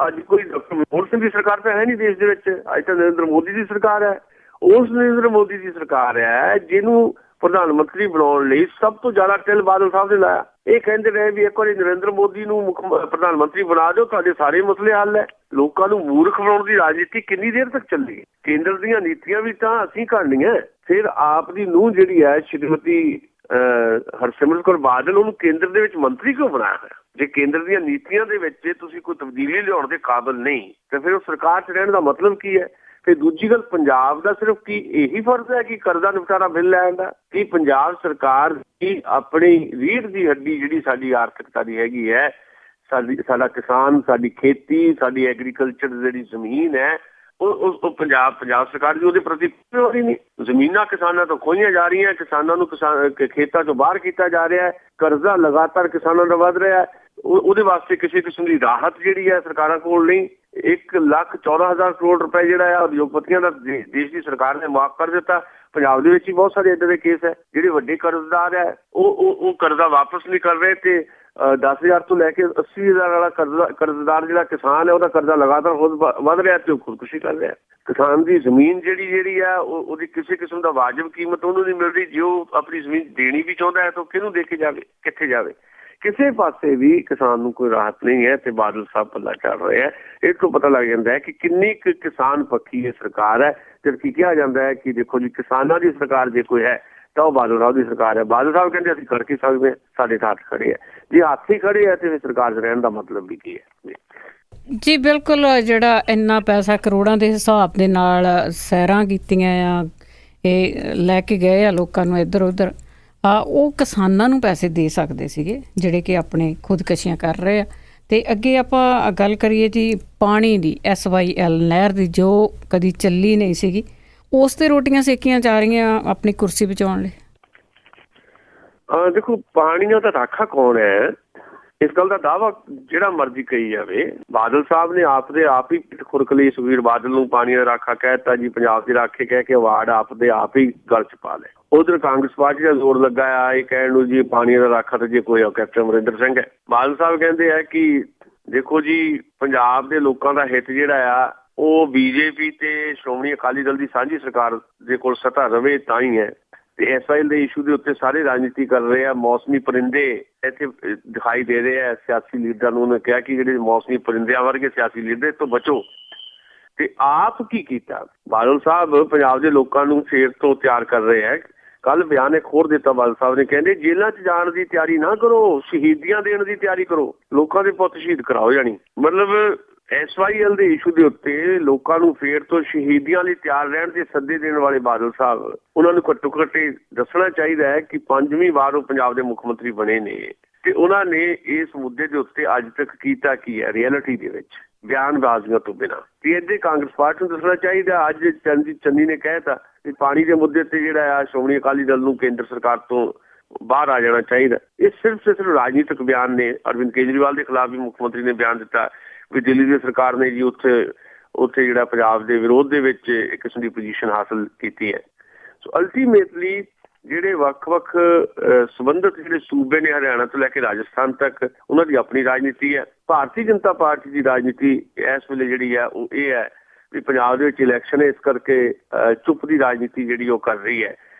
ਅੱਜ ਕੋਈ ਡਾਕਟਰ ਮਨਮੋਹਨ ਸਿੰਘ ਦੀ ਸਰਕਾਰ ਤਾਂ ਹੈ ਨਹੀਂ ਦੇਸ਼ ਦੇ ਵਿੱਚ, ਅੱਜ ਤਾਂ ਨਰਿੰਦਰ ਮੋਦੀ ਦੀ ਸਰਕਾਰ ਹੈ। ਉਸ ਨਰਿੰਦਰ ਮੋਦੀ ਦੀ ਸਰਕਾਰ ਹੈ ਜਿਹਨੂੰ ਪ੍ਰਧਾਨ ਮੰਤਰੀ ਬਣਾਉਣ ਲਈ ਸਭ ਤੋਂ ਜ਼ਿਆਦਾ ਟਿਲ ਬਾਦਲ ਸਾਹਿਬ ਨੇ ਲਾਇਆ। ਇਹ ਕਹਿੰਦੇ ਰਹੇ ਵੀ ਇੱਕ ਵਾਰੀ ਨਰਿੰਦਰ ਮੋਦੀ ਨੂੰ ਪ੍ਰਧਾਨ ਮੰਤਰੀ ਬਣਾ ਦਿਓ, ਤੁਹਾਡੇ ਸਾਰੇ ਮਸਲੇ ਹੱਲ ਹੈ। ਲੋਕਾਂ ਨੂੰ ਮੂਰਖ ਬਣਾਉਣ ਦੀ ਰਾਜਨੀਤੀ ਕਿੰਨੀ ਦੇਰ ਤੱਕ ਚੱਲੇਗੀ? ਕੇਂਦਰ ਦੀਆਂ ਨੀਤੀਆਂ ਵੀ ਤਾਂ ਅਸੀਂ ਕਰਨੀਆਂ। ਫਿਰ ਆਪ ਦੀ ਨੂੰਹ ਜਿਹੜੀ ਹੈ ਸ਼੍ਰੀਮਤੀ ਹਰਸਿਮਰਤ ਕੌਰ ਬਾਦਲ, ਉਹਨੂੰ ਕੇਂਦਰ ਦੇ ਵਿੱਚ ਮੰਤਰੀ ਕਿਉਂ ਬਣਾਇਆ ਹੋਇਆ? ਜੇ ਕੇਂਦਰ ਦੀਆਂ ਨੀਤੀਆਂ ਦੇ ਵਿੱਚ ਤੁਸੀਂ ਕੋਈ ਤਬਦੀਲੀ ਲਿਆਉਣ ਦੇ ਕਾਬਿਲ ਨਹੀਂ, ਤੇ ਫਿਰ ਉਹ ਸਰਕਾਰ 'ਚ ਰਹਿਣ ਦਾ ਮਤਲਬ ਕੀ ਹੈ? ਤੇ ਦੂਜੀ ਗੱਲ, ਪੰਜਾਬ ਦਾ ਸਿਰਫ ਕੀ ਇਹੀ ਫਰਜ਼ ਹੈ ਕਿ ਕਰਜ਼ਾ ਨਿਪਟਾਰਾ ਬਿੱਲ ਲੈਣ ਦਾ? ਕੀ ਪੰਜਾਬ ਸਰਕਾਰ ਦੀ ਆਪਣੀ ਰੀੜ੍ਹ ਦੀ ਹੱਡੀ ਜਿਹੜੀ ਸਾਡੀ ਆਰਥਿਕਤਾ ਦੀ ਹੈਗੀ ਹੈ, ਸਾਡਾ ਕਿਸਾਨ, ਸਾਡੀ ਖੇਤੀ, ਸਾਡੀ ਐਗਰੀਕਲਚਰ ਜਿਹੜੀ ਜ਼ਮੀਨ ਹੈ ਉਹ ਪੰਜਾਬ ਸਰਕਾਰ ਦੀ ਉਹਦੇ ਪ੍ਰਤੀ ਹੋ ਰਹੀ ਨਹੀਂ। ਜ਼ਮੀਨਾਂ ਕਿਸਾਨਾਂ ਤੋਂ ਖੋਹੀਆਂ ਜਾ ਰਹੀਆਂ, ਕਿਸਾਨਾਂ ਨੂੰ ਖੇਤਾਂ ਤੋਂ ਬਾਹਰ ਕੀਤਾ ਜਾ ਰਿਹਾ ਹੈ, ਕਰਜ਼ਾ ਲਗਾਤਾਰ ਕਿਸਾਨਾਂ ਦਾ ਵੱਧ ਰਿਹਾ ਹੈ। ਉਹਦੇ ਵਾਸਤੇ ਕਿਸੇ ਕਿਸਮ ਦੀ ਰਾਹਤ ਜਿਹੜੀ ਹੈ ਸਰਕਾਰਾਂ ਕੋਲ ਨਹੀਂ। 1,14,000 ਕਰੋੜ ਰੁਪਏ ਜਿਹੜਾ ਹੈ ਉਦਯੋਗਪਤੀਆਂ ਦਾ ਦੇਸ਼ ਦੀ ਸਰਕਾਰ ਨੇ ਮਾਫ ਕਰ ਦਿੱਤਾ। ਪੰਜਾਬ ਦੇ ਵਿੱਚ ਹੀ ਬਹੁਤ ਸਾਰੇ ਏਦਾਂ ਦੇ ਕੇਸ ਹੈ ਜਿਹੜੇ ਵੱਡੇ ਕਰਜ਼ਦਾਰ ਹੈ ਉਹ ਕਰਜ਼ਾ ਵਾਪਸ ਨਹੀਂ ਕਰ ਰਹੇ ਤੇ 10,000 ਤੋਂ ਲੈ ਕੇ 80,000 ਵਾਲਾ ਕਰਜ਼ਦਾਰ ਜਿਹੜਾ ਕਿਸਾਨ ਹੈ ਉਹਦਾ ਕਰਜ਼ਾ ਲਗਾਤਾਰ ਵੱਧ ਰਿਹਾ ਤੇ ਉਹ ਖੁਦਕੁਸ਼ੀ ਕਰ ਰਿਹਾ। ਕਿਸਾਨ ਦੀ ਜ਼ਮੀਨ ਜਿਹੜੀ ਹੈ ਉਹਦੀ ਕਿਸੇ ਕਿਸਮ ਦਾ ਵਾਜਬ ਕੀਮਤ ਉਹਨੂੰ ਨਹੀਂ ਮਿਲ ਰਹੀ। ਜੇ ਉਹ ਆਪਣੀ ਜ਼ਮੀਨ ਦੇਣੀ ਵੀ ਚਾਹੁੰਦਾ ਹੈ ਤਾਂ ਕਿਹਨੂੰ ਦੇ ਕੇ ਜਾਵੇ, ਕਿੱਥੇ ਜਾਵੇ? ਕਿਸੇ ਪਾਸੇ ਵੀ ਕਿਸਾਨ ਨੂੰ ਕੋਈ ਰਾਹਤ ਨਹੀਂ ਹੈ ਤੇ ਬਾਦਲ ਸਾਹਿਬ ਪੱਲਾ ਚੱਲ ਰਹੇ ਹੈ। ਇਹ ਤੋਂ ਪਤਾ ਲੱਗ ਜਾਂਦਾ ਹੈ ਕਿ ਕਿੰਨੀ ਕੁ ਕਿਸਾਨ ਪੱਖੀ ਇਹ ਸਰਕਾਰ ਹੈ। ਜਦਕਿ ਕਿਹਾ ਜਾਂਦਾ ਹੈ ਕਿ ਦੇਖੋ ਜੀ ਕਿਸਾਨਾਂ ਦੀ ਸਰਕਾਰ ਜੇ ਕੋਈ ਹੈ ਤਾਂ ਉਹ ਬਾਦਲ ਸਾਹਿਬ ਦੀ ਸਰਕਾਰ ਹੈ। ਬਾਦਲ ਸਾਹਿਬ ਕਹਿੰਦੇ ਅਸੀਂ ਕਰ ਕੀ ਸਕਦੇ, ਸਾਡੇ ਹੱਥ ਖੜੇ ਹੈ। ਜੇ ਹੱਥ ਹੀ ਖੜੇ ਹੈ ਤੇ ਫਿਰ ਸਰਕਾਰ 'ਚ ਰਹਿਣ ਦਾ ਮਤਲਬ ਵੀ ਕੀ ਹੈ? ਜੀ ਬਿਲਕੁਲ, ਜਿਹੜਾ ਇੰਨਾ ਪੈਸਾ ਕਰੋੜਾਂ ਦੇ ਹਿਸਾਬ ਦੇ ਨਾਲ ਸੈਰਾਂ ਕੀਤੀਆਂ ਆ, ਇਹ ਲੈ ਕੇ ਗਏ ਆ ਲੋਕਾਂ ਨੂੰ ਇੱਧਰ ਉੱਧਰ, ਉਹ ਕਿਸਾਨਾਂ ਨੂੰ ਪੈਸੇ ਦੇ ਸਕਦੇ ਸੀਗੇ ਜਿਹੜੇ ਕਿ ਆਪਣੇ ਖੁਦਕਸ਼ੀਆਂ ਕਰ ਰਹੇ ਆ। ਅਤੇ ਅੱਗੇ ਆਪਾਂ ਗੱਲ ਕਰੀਏ ਜੀ ਪਾਣੀ ਦੀ, SYL ਨਹਿਰ ਦੀ ਜੋ ਕਦੀ ਚੱਲੀ ਨਹੀਂ ਸੀਗੀ, ਉਸ 'ਤੇ ਰੋਟੀਆਂ ਸੇਕੀਆਂ ਜਾ ਰਹੀਆਂ ਆਪਣੀ ਕੁਰਸੀ ਬਚਾਉਣ ਲਈ। ਦੇਖੋ ਪਾਣੀਆਂ ਦਾ ਰਾਖਾ ਕੌਣ ਹੈ, ਇਸ ਗੱਲ ਦਾ ਦਾਅਵਾ ਜਿਹੜਾ ਮਰਜ਼ੀ ਕਹੀ ਜਾਵੇ। ਬਾਦਲ ਸਾਹਿਬ ਨੇ ਆਪ ਹੀ ਖੁਰਕ ਲਈ ਸੁਖਬੀਰ ਬਾਦਲ ਨੂੰ ਪਾਣੀ ਦਾ ਰਾਖਾ ਕਹਿ ਦਿੱਤਾ ਜੀ, ਪੰਜਾਬ ਦੇ ਰਾਖੇ ਕਹਿ ਕੇ ਅਵਾਰਡ ਆਪ ਹੀ ਗਲ 'ਚ ਪਾ ਲਏ। ਉਧਰ ਕਾਂਗਰਸ ਪਾਰਟੀ ਦਾ ਜ਼ੋਰ ਲੱਗਾ ਆ ਇਹ ਕਹਿਣ ਨੂੰ ਜੀ ਪਾਣੀ ਦਾ ਰਾਖਾ ਤਾਂ ਜੇ ਕੋਈ ਕੈਪਟਨ ਅਮਰਿੰਦਰ ਸਿੰਘ ਹੈ। ਬਾਦਲ ਸਾਹਿਬ ਕਹਿੰਦੇ ਆ ਕਿ ਦੇਖੋ ਜੀ ਪੰਜਾਬ ਦੇ ਲੋਕਾਂ ਦਾ ਹਿੱਤ ਜਿਹੜਾ ਆ ਉਹ BJP ਤੇ ਸ਼੍ਰੋਮਣੀ ਅਕਾਲੀ ਦਲ ਦੀ ਸਾਂਝੀ ਸਰਕਾਰ ਦੇ ਕੋਲ ਸੱਤਾ ਰਵੇ ਤਾਂ ਹੀ ਹੈ। ਤੇ SYL ਦੇ ਇਸ਼ੂ ਦੇ ਉੱਤੇ ਸਾਰੇ ਰਾਜਨੀਤੀ ਕਰ ਰਹੇ ਆ। ਮੌਸਮੀ ਪਰਿੰਦੇ ਇੱਥੇ ਦਿਖਾਈ ਦੇ ਰਹੇ ਆ। ਸਿਆਸੀ ਲੀਡਰਾਂ ਨੂੰ ਉਹਨੇ ਕਿਹਾ ਕਿ ਜਿਹੜੇ ਮੌਸਮੀ ਪਰਿੰਦਿਆਂ ਵਰਗੇ ਸਿਆਸੀ ਲੀਡਰ ਤੋਂ ਬਚੋ। ਤੇ ਆਪ ਕੀ ਕੀਤਾ ਬਾਦਲ ਸਾਹਿਬ? ਪੰਜਾਬ ਦੇ ਲੋਕਾਂ ਨੂੰ ਫੇਰ ਤੋਂ ਤਿਆਰ ਕਰ ਰਹੇ ਹੈ। ਕੱਲ ਬਿਆਨ ਇੱਕ ਹੋਰ ਦਿੱਤਾ ਬਾਦਲ ਸਾਹਿਬ ਨੇ, ਕਹਿੰਦੇ ਜੇਲ੍ਹਾਂ 'ਚ ਜਾਣ ਦੀ ਤਿਆਰੀ ਨਾ ਕਰੋ, ਸ਼ਹੀਦੀਆਂ ਦੇਣ ਦੀ ਤਿਆਰੀ ਕਰੋ, ਲੋਕਾਂ ਦੇ ਪੁੱਤ ਸ਼ਹੀਦ ਕਰਾਓ। ਜਾਣੀ ਮਤਲਬ SYL ਦੇ ਇਸ਼ੂ ਦੇ ਉੱਤੇ ਲੋਕਾਂ ਨੂੰ ਫੇਰ ਤੋਂ ਸ਼ਹੀਦੀਆਂ ਲਈ ਤਿਆਰ ਰਹਿਣ ਦੇ ਸੱਦੇ ਦੇਣ ਵਾਲੇ ਬਾਦਲ ਸਾਹਿਬ, ਉਹਨਾਂ ਨੂੰ ਘੱਟੋ ਘੱਟ ਦੱਸਣਾ ਚਾਹੀਦਾ ਹੈ ਕਿ 5ਵੀਂ ਵਾਰ ਉਹ ਪੰਜਾਬ ਦੇ ਮੁੱਖ ਮੰਤਰੀ ਬਣੇ ਨੇ ਤੇ ਉਹਨਾਂ ਨੇ ਇਸ ਮੁੱਦੇ ਦੇ ਉੱਤੇ ਅੱਜ ਤੱਕ ਕੀਤਾ ਕੀ ਹੈ ਰਿਐਲਿਟੀ ਦੇ ਵਿੱਚ, ਬਿਆਨਬਾਜ਼ੀਆਂ ਤੋਂ ਬਿਨਾਂ। ਤੇ ਇਹਦੇ ਕਾਂਗਰਸ ਪਾਰਟੀ ਨੂੰ ਦੱਸਣਾ ਚਾਹੀਦਾ। ਅੱਜ ਚੰਨੀ ਨੇ ਕਹਿਤਾ ਕਿ ਪਾਣੀ ਦੇ ਮੁੱਦੇ ਤੇ ਜਿਹੜਾ ਆ ਸ਼੍ਰੋਮਣੀ ਅਕਾਲੀ ਦਲ ਨੂੰ ਕੇਂਦਰ ਸਰਕਾਰ ਤੋਂ ਬਾਹਰ ਆ ਜਾਣਾ ਚਾਹੀਦਾ। ਇਹ ਸਿਰਫ ਰਾਜਨੀਤਿਕ ਬਿਆਨ ਨੇ। ਅਰਵਿੰਦ ਕੇਜਰੀਵਾਲ ਦੇ ਖਿਲਾਫ ਵੀ ਮੁੱਖ ਮੰਤਰੀ ਨੇ ਬਿਆਨ ਦਿੱਤਾ ਵੀ ਦਿੱਲੀ ਦੀ ਸਰਕਾਰ ਨੇ ਜੀ ਉੱਥੇ ਜਿਹੜਾ ਪੰਜਾਬ ਦੇ ਵਿਰੋਧ ਦੇ ਵਿੱਚ ਇੱਕ ਕਿਸਮ ਦੀ ਪੋਜੀਸ਼ਨ ਹਾਸਲ ਕੀਤੀ ਹੈ। ਸੋ ਅਲਟੀਮੇਟਲੀ ਜਿਹੜੇ ਵੱਖ-ਵੱਖ ਸੰਬੰਧਿਤ ਜਿਹੜੇ ਸੂਬੇ ਨੇ ਹਰਿਆਣਾ ਤੋਂ ਲੈ ਕੇ ਰਾਜਸਥਾਨ ਤੱਕ, ਉਹਨਾਂ ਦੀ ਆਪਣੀ ਰਾਜਨੀਤੀ ਹੈ। ਭਾਰਤੀ ਜਨਤਾ ਪਾਰਟੀ ਦੀ ਰਾਜਨੀਤੀ ਇਸ ਵੇਲੇ ਜਿਹੜੀ ਹੈ ਉਹ ਇਹ ਹੈ ਵੀ ਪੰਜਾਬ ਦੇ ਵਿੱਚ ਇਲੈਕਸ਼ਨ ਹੈ, ਇਸ ਕਰਕੇ ਚੁੱਪ ਦੀ ਰਾਜਨੀਤੀ ਜਿਹੜੀ ਉਹ ਕਰ ਰਹੀ ਹੈ।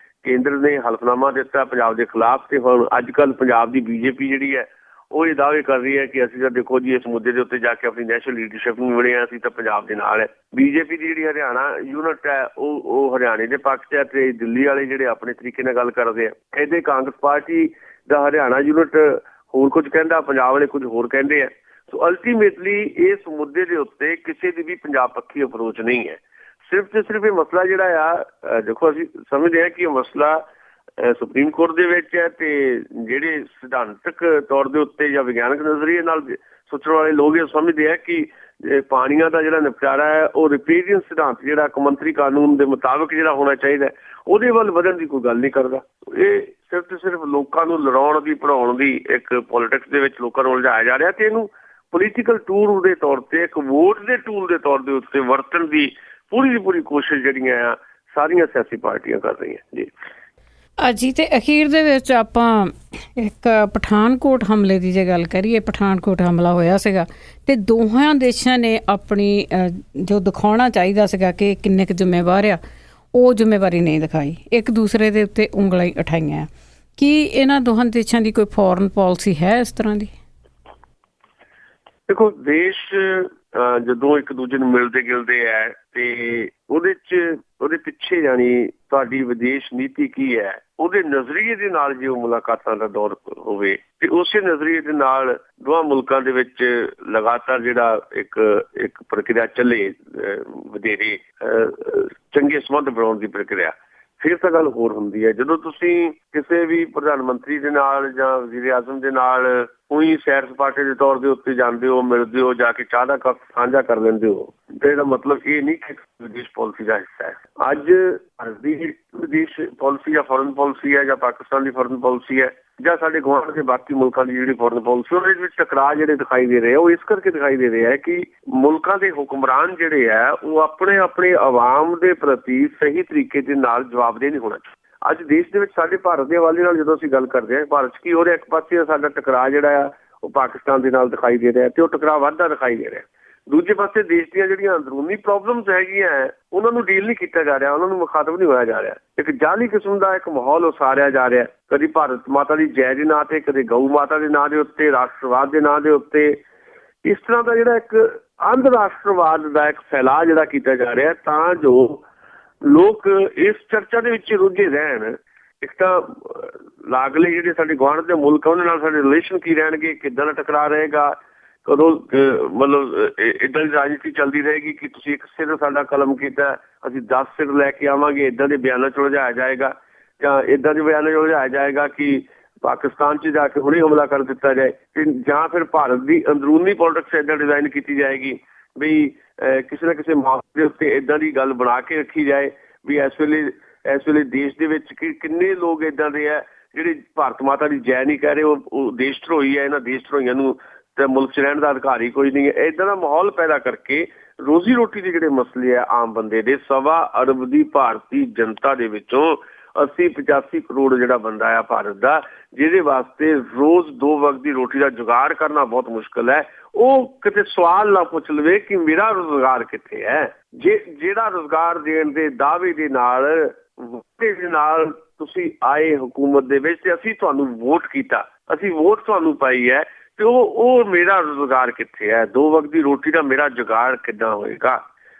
ਕੇਂਦਰ ਨੇ ਹਲਫਨਾਮਾ ਦਿੱਤਾ ਪੰਜਾਬ ਦੇ ਖਿਲਾਫ ਤੇ ਹੁਣ ਅੱਜ ਕੱਲ੍ਹ ਪੰਜਾਬ ਦੀ BJP ਜਿਹੜੀ ਹੈ ਉਹ ਇਹ ਦਾਅਵੇ ਕਰ ਰਹੀ ਹੈ ਕਿ ਅਸੀਂ ਤਾਂ ਦੇਖੋ ਜੀ ਇਸ ਮੁੱਦੇ ਦੇ ਉੱਤੇ ਜਾ ਕੇ ਆਪਣੀ ਨੈਸ਼ਨਲ ਲੀਡਰਸ਼ਿਪ ਨੂੰ ਮਿਲੇ ਹਾਂ, ਅਸੀਂ ਤਾਂ ਪੰਜਾਬ ਦੇ ਨਾਲ ਹੈ। BJP ਦੀ ਜਿਹੜੀ ਹਰਿਆਣਾ ਯੂਨਿਟ ਹੈ ਉਹ ਹਰਿਆਣੇ ਦੇ ਪੱਖ 'ਚ ਹੈ ਤੇ ਦਿੱਲੀ ਵਾਲੇ ਜਿਹੜੇ ਆਪਣੇ ਤਰੀਕੇ ਨਾਲ ਗੱਲ ਕਰਦੇ ਆ। ਇਹਦੇ ਕਾਂਗਰਸ ਪਾਰਟੀ ਦਾ ਹਰਿਆਣਾ ਯੂਨਿਟ ਹੋਰ ਕੁਝ ਕਹਿੰਦਾ, ਪੰਜਾਬ ਵਾਲੇ ਕੁਝ ਹੋਰ ਕਹਿੰਦੇ ਆ। ਸੋ ਅਲਟੀਮੇਟਲੀ ਇਸ ਮੁੱਦੇ ਦੇ ਉੱਤੇ ਕਿਸੇ ਦੀ ਵੀ ਪੰਜਾਬ ਪੱਖੀ ਅਪਰੋਚ ਨਹੀਂ ਹੈ। ਸਿਰਫ ਤੇ ਸਿਰਫ ਇਹ ਮਸਲਾ ਜਿਹੜਾ ਆ ਦੇਖੋ ਅਸੀਂ ਸਮਝਦੇ ਹਾਂ ਕਿ ਇਹ ਮਸਲਾ ਸੁਪਰੀਮ ਕੋਰਟ ਦੇ ਵਿੱਚ ਹੈ ਤੇ ਜਿਹੜੇ ਸਿਧਾਂਤਕ ਤੌਰ ਦੇ ਉੱਤੇ ਜਾਂ ਵਿਗਿਆਨਕ ਨਜ਼ਰੀਏ ਨਾਲ ਸੋਚਣ ਵਾਲੇ ਲੋਕ ਇਹ ਸਮਝਦੇ ਆ ਕਿ ਪਾਣੀਆਂ ਦਾ ਜਿਹੜਾ ਨਿਪਟਾਰਾ ਹੈ ਉਹ ਰਿਪੇਰੀਅਨ ਸਿਧਾਂਤ ਜਿਹੜਾ ਕੌਮਾਂਤਰੀ ਕਾਨੂੰਨ ਦੇ ਮੁਤਾਬਕ ਜਿਹੜਾ ਹੋਣਾ ਚਾਹੀਦਾ ਉਹਦੇ ਵੱਲ ਵਧਣ ਦੀ ਕੋਈ ਗੱਲ ਨਹੀਂ ਕਰਦਾ। ਇਹ ਸਿਰਫ ਤੇ ਸਿਰਫ ਲੋਕਾਂ ਨੂੰ ਲੜਾਉਣ ਦੀ ਪੜਾਉਣ ਦੀ ਇੱਕ ਪੋਲੀਟਿਕਸ ਦੇ ਵਿੱਚ ਲੋਕਾਂ ਨੂੰ ਉਲਝਾਇਆ ਜਾ ਰਿਹਾ ਤੇ ਇਹਨੂੰ ਪੋਲੀਟੀਕਲ ਟੂਲ ਦੇ ਤੌਰ ਤੇ ਇੱਕ ਵੋਟ ਦੇ ਟੂਲ ਦੇ ਤੌਰ ਦੇ ਉੱਤੇ ਵਰਤਣ ਦੀ ਪੂਰੀ ਕੋਸ਼ਿਸ਼ ਜਿਹੜੀਆਂ ਆ ਸਾਰੀਆਂ ਸਿਆਸੀ ਪਾਰਟੀਆਂ ਕਰ ਰਹੀਆਂ ਜੀ। ਜੀ ਤੇ ਅਖੀਰ ਦੇ ਵਿੱਚ ਆਪਾਂ ਇੱਕ ਪਠਾਨਕੋਟ ਹਮਲੇ ਦੀ ਜੇ ਗੱਲ ਕਰੀਏ, ਪਠਾਨਕੋਟ ਹਮਲਾ ਹੋਇਆ ਸੀਗਾ ਤੇ ਦੋਹਾਂ ਦੇਸ਼ਾਂ ਨੇ ਆਪਣੀ ਜੋ ਦਿਖਾਉਣਾ ਚਾਹੀਦਾ ਸੀਗਾ ਕਿ ਕਿੰਨੇ ਕੁ ਜ਼ਿੰਮੇਵਾਰ ਆ, ਉਹ ਜ਼ਿੰਮੇਵਾਰੀ ਨਹੀਂ ਦਿਖਾਈ, ਇੱਕ ਦੂਸਰੇ ਦੇ ਉੱਤੇ ਉਂਗਲਾਂ ਹੀ ਉਠਾਈਆਂ। ਕੀ ਇਹਨਾਂ ਦੋਹਾਂ ਦੇਸ਼ਾਂ ਦੀ ਕੋਈ ਫੋਰਨ ਪਾਲਿਸੀ ਹੈ ਇਸ ਤਰ੍ਹਾਂ ਦੀ? ਦੇਖੋ ਦੇਸ਼ ਜਦੋਂ ਇੱਕ ਦੂਜੇ ਨੂੰ ਮਿਲਦੇ ਗਿਲਦੇ ਹੈ ਤੇ ਉਹਦੇ ਪਿੱਛੇ ਜਾਣੀ ਤੁਹਾਡੀ ਵਿਦੇਸ਼ ਨੀਤੀ ਕੀ ਹੈ, ਉਹਦੇ ਨਜ਼ਰੀਏ ਦੇ ਨਾਲ ਜੇ ਉਹ ਮੁਲਾਕਾਤਾਂ ਦਾ ਦੌਰ ਹੋਵੇ ਤੇ ਉਸੇ ਨਜ਼ਰੀਏ ਦੇ ਨਾਲ ਦੋਹਾਂ ਮੁਲਕਾਂ ਦੇ ਵਿੱਚ ਲਗਾਤਾਰ ਜਿਹੜਾ ਇੱਕ ਪ੍ਰਕਿਰਿਆ ਚੱਲੇ ਵਧੇਰੇ ਚੰਗੇ ਸੰਬੰਧ ਬਣਾਉਣ ਦੀ ਪ੍ਰਕਿਰਿਆ, ਫਿਰ ਤਾਂ ਗੱਲ ਹੋਰ ਹੁੰਦੀ ਹੈ। ਜਦੋਂ ਤੁਸੀਂ ਕਿਸੇ ਵੀ ਪ੍ਰਧਾਨ ਮੰਤਰੀ ਦੇ ਨਾਲ ਜਾਂ ਵਜ਼ੀਰ ਆਜ਼ਮ ਦੇ ਨਾਲ ਉਹੀ ਸੈਰ ਸਪਾਟੇ ਦੇ ਤੌਰ ਦੇ ਉੱਤੇ ਜਾਂਦੇ ਹੋ, ਮਿਲਦੇ ਹੋ, ਜਾ ਕੇ ਚਾਹ ਦਾ ਕੱਪ ਸਾਂਝਾ ਕਰ ਲੈਂਦੇ ਹੋ, ਤੇ ਇਹਦਾ ਮਤਲਬ ਇਹ ਨਹੀਂ ਕਿ ਵਿਦੇਸ਼ ਪਾਲਿਸੀ ਦਾ ਹਿੱਸਾ ਹੈ। ਅੱਜ ਭਾਰਤ ਦੀ ਵਿਦੇਸ਼ ਪਾਲਿਸੀ ਜਾਂ ਫੋਰਨ ਪਾਲਿਸੀ ਹੈ, ਜਾਂ ਪਾਕਿਸਤਾਨ ਦੀ ਫੋਰਨ ਪਾਲਿਸੀ ਹੈ, ਜਾਂ ਸਾਡੇ ਗੁਆਂਢ ਦੇ ਬਾਕੀ ਮੁਲਕਾਂ ਦੀ ਜਿਹੜੀ ਫੋਰਨ ਪਾਲਿਸੀ, ਉਹਦੇ ਵਿੱਚ ਟਕਰਾਅ ਜਿਹੜੇ ਦਿਖਾਈ ਦੇ ਰਹੇ ਆ, ਉਹ ਇਸ ਕਰਕੇ ਦਿਖਾਈ ਦੇ ਰਹੇ ਆ ਕਿ ਮੁਲਕਾਂ ਦੇ ਹੁਕਮਰਾਨ ਜਿਹੜੇ ਆ ਉਹ ਆਪਣੇ ਆਵਾਮ ਦੇ ਪ੍ਰਤੀ ਸਹੀ ਤਰੀਕੇ ਦੇ ਨਾਲ ਜਵਾਬਦੇਹ ਨਹੀਂ ਹੋਣਾ ਚਾਹੀਦਾ। ਅੱਜ ਦੇਸ਼ ਦੇ ਵਿੱਚ ਸਾਡੇ ਭਾਰਤ ਦੇ ਹਵਾਲੇ ਨਾਲ ਜਦੋਂ ਅਸੀਂ ਗੱਲ ਕਰਦੇ ਹਾਂ, ਭਾਰਤ 'ਚ ਕੀ ਹੋ ਰਿਹਾ, ਇੱਕ ਪਾਸੇ ਸਾਡਾ ਟਕਰਾਅ ਜਿਹੜਾ ਆ ਉਹ ਪਾਕਿਸਤਾਨ ਦੇ ਨਾਲ ਦਿਖਾਈ ਦੇ ਰਿਹਾ, ਤੇ ਉਹ ਟਕਰਾਅ ਵੱਧਦਾ ਦਿਖਾਈ ਦੇ ਰਿਹਾ। ਦੂਜੇ ਪਾਸੇ ਦੇਸ਼ ਦੀਆਂ ਜਿਹੜੀਆਂ ਅੰਦਰੂਨੀ ਪ੍ਰੋਬਲਮਸ ਹੈਗੀਆਂ ਉਹਨਾਂ ਨੂੰ ਡੀਲ ਨਹੀਂ ਕੀਤਾ ਜਾ ਰਿਹਾ, ਉਹਨਾਂ ਨੂੰ ਮੁਖਾਤਬ ਨਹੀਂ ਹੋਇਆ ਜਾ ਰਿਹਾ। ਇੱਕ ਜਾਲੀ ਕਿਸਮ ਦਾ ਇੱਕ ਮਾਹੌਲ ਉਸਾਰਿਆ ਜਾ ਰਿਹਾ, ਕਦੀ ਭਾਰਤ ਮਾਤਾ ਦੀ ਜੈ ਦੇ ਨਾਂ ਤੇ, ਕਦੇ ਗਊ ਮਾਤਾ ਦੇ ਨਾਂ ਦੇ ਉੱਤੇ, ਰਾਸ਼ਟਰਵਾਦ ਦੇ ਨਾਂ ਦੇ ਉੱਤੇ। ਇਸ ਤਰ੍ਹਾਂ ਦਾ ਜਿਹੜਾ ਇੱਕ ਅੰਧ ਰਾਸ਼ਟਰਵਾਦ ਦਾ ਇੱਕ ਫੈਲਾਅ ਜਿਹੜਾ ਕੀਤਾ ਜਾ ਰਿਹਾ, ਤਾਂ ਜੋ ਲੋਕ ਇਸ ਚਰਚਾ ਦੇ ਵਿੱਚ ਰੁੱਝੇ ਰਹਿਣ। ਇੱਕ ਤਾਂ ਲਾਗਲੇ ਜਿਹੜੇ ਸਾਡੇ ਗੁਆਂਢ ਦੇ ਮੁਲਕ ਉਹਨਾਂ ਨਾਲ ਸਾਡੇ ਰਿਲੇਸ਼ਨ ਕੀ ਰਹਿਣਗੇ, ਕਿੱਦਾਂ ਦਾ ਟਕਰਾਅ ਰਹੇਗਾ, ਕਦੋਂ ਮਤਲਬ ਇੱਦਾਂ ਦੀ ਰਾਜਨੀਤੀ ਚੱਲਦੀ ਰਹੇਗੀ ਕਿ ਤੁਸੀਂ ਇੱਕ ਸਿਰ ਸਾਡਾ ਕਲਮ ਕੀਤਾ, ਅਸੀਂ 10 ਸਿਰ ਲੈ ਕੇ ਆਵਾਂਗੇ, ਇੱਦਾਂ ਦੇ ਬਿਆਨਾਂ 'ਚ ਉਲਝਾਇਆ ਜਾਏਗਾ, ਜਾਂ ਇੱਦਾਂ ਦੇ ਬਿਆਨਾਂ 'ਚ ਉਲਝਾਇਆ ਜਾਏਗਾ ਕਿ ਪਾਕਿਸਤਾਨ 'ਚ ਜਾ ਕੇ ਹੁਣੇ ਹਮਲਾ ਕਰ ਦਿੱਤਾ ਜਾਏ, ਜਾਂ ਫਿਰ ਭਾਰਤ ਦੀ ਅੰਦਰੂਨੀ ਪੋਲਿਟਿਕਸ ਇੱਦਾਂ ਡਿਜ਼ਾਈਨ ਕੀਤੀ ਜਾਏਗੀ ਵੀ ਕਿਸੇ ਨਾ ਕਿਸੇ ਮੌਕੇ ਦੇ ਉੱਤੇ ਇੱਦਾਂ ਦੀ ਗੱਲ ਬਣਾ ਕੇ ਰੱਖੀ ਜਾਏ ਵੀ ਇਸ ਵੇਲੇ ਦੇਸ਼ ਦੇ ਵਿੱਚ ਕਿੰਨੇ ਲੋਕ ਇੱਦਾਂ ਦੇ ਆ ਜਿਹੜੇ ਭਾਰਤ ਮਾਤਾ ਦੀ ਜੈ ਨਹੀਂ ਕਹਿ ਰਹੇ, ਉਹ ਦੇਸ਼ ਧਰੋਹੀ ਹੈ, ਇਹਨਾਂ ਦੇਸ਼ ਧਰੋਹੀਆਂ ਨੂੰ ਤੇ ਮੁਲਕ 'ਚ ਰਹਿਣ ਦਾ ਅਧਿਕਾਰ ਹੀ ਕੋਈ ਨਹੀਂ ਹੈ। ਇੱਦਾਂ ਦਾ ਮਾਹੌਲ ਪੈਦਾ ਕਰਕੇ ਰੋਜ਼ੀ ਰੋਟੀ ਦੇ ਜਿਹੜੇ ਮਸਲੇ ਆ ਆਮ ਬੰਦੇ ਦੇ, 1.25 ਅਰਬ ਦੀ ਭਾਰਤੀ ਜਨਤਾ ਦੇ ਵਿੱਚੋਂ 80-85 ਕਰੋੜ ਜਿਹੜਾ ਬੰਦਾ ਆ ਭਾਰਤ ਦਾ, ਜਿਹਦੇ ਵਾਸਤੇ ਰੋਜ਼ 2 ਵਕਤ ਦੀ ਰੋਟੀ ਦਾ ਜੁਗਾੜ ਕਰਨਾ ਬਹੁਤ ਮੁਸ਼ਕਿਲ ਹੈ, ਉਹ ਕਿਤੇ ਸਵਾਲ ਨਾ ਪੁੱਛ ਲਵੇ ਕਿ ਮੇਰਾ ਰੁਜ਼ਗਾਰ ਕਿੱਥੇ ਹੈ। ਜਿਹੜਾ ਰੁਜ਼ਗਾਰ ਦੇਣ ਦੇ ਦਾਅਵੇ ਦੇ ਨਾਲ ਤੁਸੀਂ ਆਏ ਹੁਕੂਮਤ ਦੇ ਵਿੱਚ, ਤੇ ਅਸੀਂ ਤੁਹਾਨੂੰ ਵੋਟ ਕੀਤਾ, ਅਸੀਂ ਵੋਟ ਤੁਹਾਨੂੰ ਪਾਈ ਹੈ, ਤੇ ਉਹ ਮੇਰਾ ਰੁਜ਼ਗਾਰ ਕਿੱਥੇ ਹੈ, 2 ਵਕਤ ਦੀ ਰੋਟੀ ਦਾ ਮੇਰਾ ਜੁਗਾੜ ਕਿੱਦਾਂ ਹੋਏਗਾ।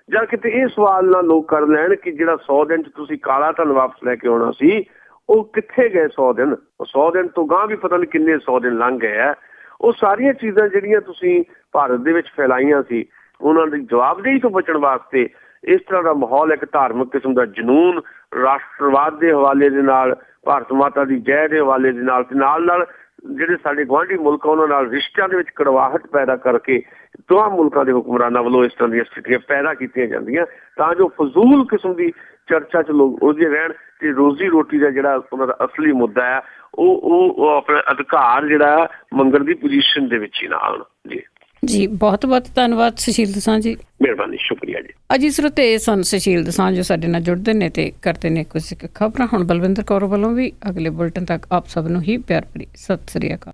ਜਾਂ ਕਿਤੇ ਇਹ ਸਵਾਲ ਨਾ ਲੋਕ ਕਰ ਲੈਣ ਕਿ ਜਿਹੜਾ 100 ਦਿਨ 'ਚ ਤੁਸੀਂ ਕਾਲਾ ਧਨ ਵਾਪਸ ਲੈ ਕੇ ਆਉਣਾ ਸੀ, ਉਹ ਕਿੱਥੇ ਗਏ 100 ਦਿਨ, ਉਹ 100 ਦਿਨ ਤੋਂ ਗਾਂਹ ਵੀ ਪਤਾ ਨਹੀਂ ਕਿੰਨੇ 100 ਦਿਨ ਲੰਘ ਗਏ ਆ। ਉਹ ਸਾਰੀਆਂ ਚੀਜ਼ਾਂ ਜਿਹੜੀਆਂ ਤੁਸੀਂ ਭਾਰਤ ਦੇ ਵਿੱਚ ਫੈਲਾਈਆਂ ਸੀ, ਉਹਨਾਂ ਦੀ ਜਵਾਬਦੇਹੀ ਤੋਂ ਬਚਣ ਵਾਸਤੇ ਇਸ ਤਰ੍ਹਾਂ ਦਾ ਮਾਹੌਲ, ਇੱਕ ਧਾਰਮਿਕ ਕਿਸਮ ਦਾ ਜਨੂਨ, ਰਾਸ਼ਟਰਵਾਦ ਦੇ ਹਵਾਲੇ ਦੇ ਨਾਲ, ਭਾਰਤ ਮਾਤਾ ਦੀ ਜੈ ਦੇ ਹਵਾਲੇ ਦੇ ਨਾਲ, ਤੇ ਨਾਲ ਜਿਹੜੇ ਸਾਡੇ ਗੁਆਂਢੀ ਮੁਲਕ ਉਹਨਾਂ ਨਾਲ ਰਿਸ਼ਤਿਆਂ ਦੇ ਵਿੱਚ ਕੜਵਾਹਟ ਪੈਦਾ ਕਰਕੇ ਦੋਹਾਂ ਮੁਲਕਾਂ ਦੇ ਹੁਕਮਰਾਨਾਂ ਵੱਲੋਂ ਇਸ ਤਰ੍ਹਾਂ ਦੀਆਂ ਸਥਿਤੀਆਂ ਪੈਦਾ ਕੀਤੀਆਂ ਜਾਂਦੀਆਂ, ਤਾਂ ਜੋ ਫਜ਼ੂਲ ਕਿਸਮ ਦੀ ਚਰਚਾ 'ਚ ਲੋਕ ਉਲਝੇ ਰਹਿਣ ਤੇ ਰੋਜ਼ੀ ਰੋਟੀ ਦਾ ਜਿਹੜਾ ਉਹਨਾਂ ਦਾ ਅਸਲੀ ਮੁੱਦਾ ਹੈ ਉਹ ਆਪਣਾ ਅਧਿਕਾਰ ਜਿਹੜਾ ਮੰਗਣ ਦੀ ਪੋਜੀਸ਼ਨ ਦੇ ਵਿੱਚ ਹੀ ਨਾ ਆਉਣ। ਜੀ ਬਹੁਤ ਬਹੁਤ ਧੰਨਵਾਦ ਸੁਸ਼ੀਲ ਦਸਾਂਝ ਜੀ। ਮਿਹਰਬਾਨੀ, ਸ਼ੁਕਰੀਆ ਜੀ। ਅਜੀ ਸਰੋਤੇ ਸਨ ਸੁਸ਼ੀਲ ਦਸਾਂਝ ਜੋ ਸਾਡੇ ਨਾਲ ਜੁੜਦੇ ਨੇ ਤੇ ਕਰਦੇ ਨੇ ਕੁਝ ਖਬਰਾਂ। ਹੁਣ ਬਲਵਿੰਦਰ ਕੌਰ ਵੱਲੋਂ ਵੀ ਅਗਲੇ ਬੁਲਟਨ ਤੱਕ ਆਪ ਸਭ ਨੂੰ ਹੀ ਪਿਆਰ ਭਰੀ ਸਤਿ ਸ੍ਰੀ ਅਕਾਲ।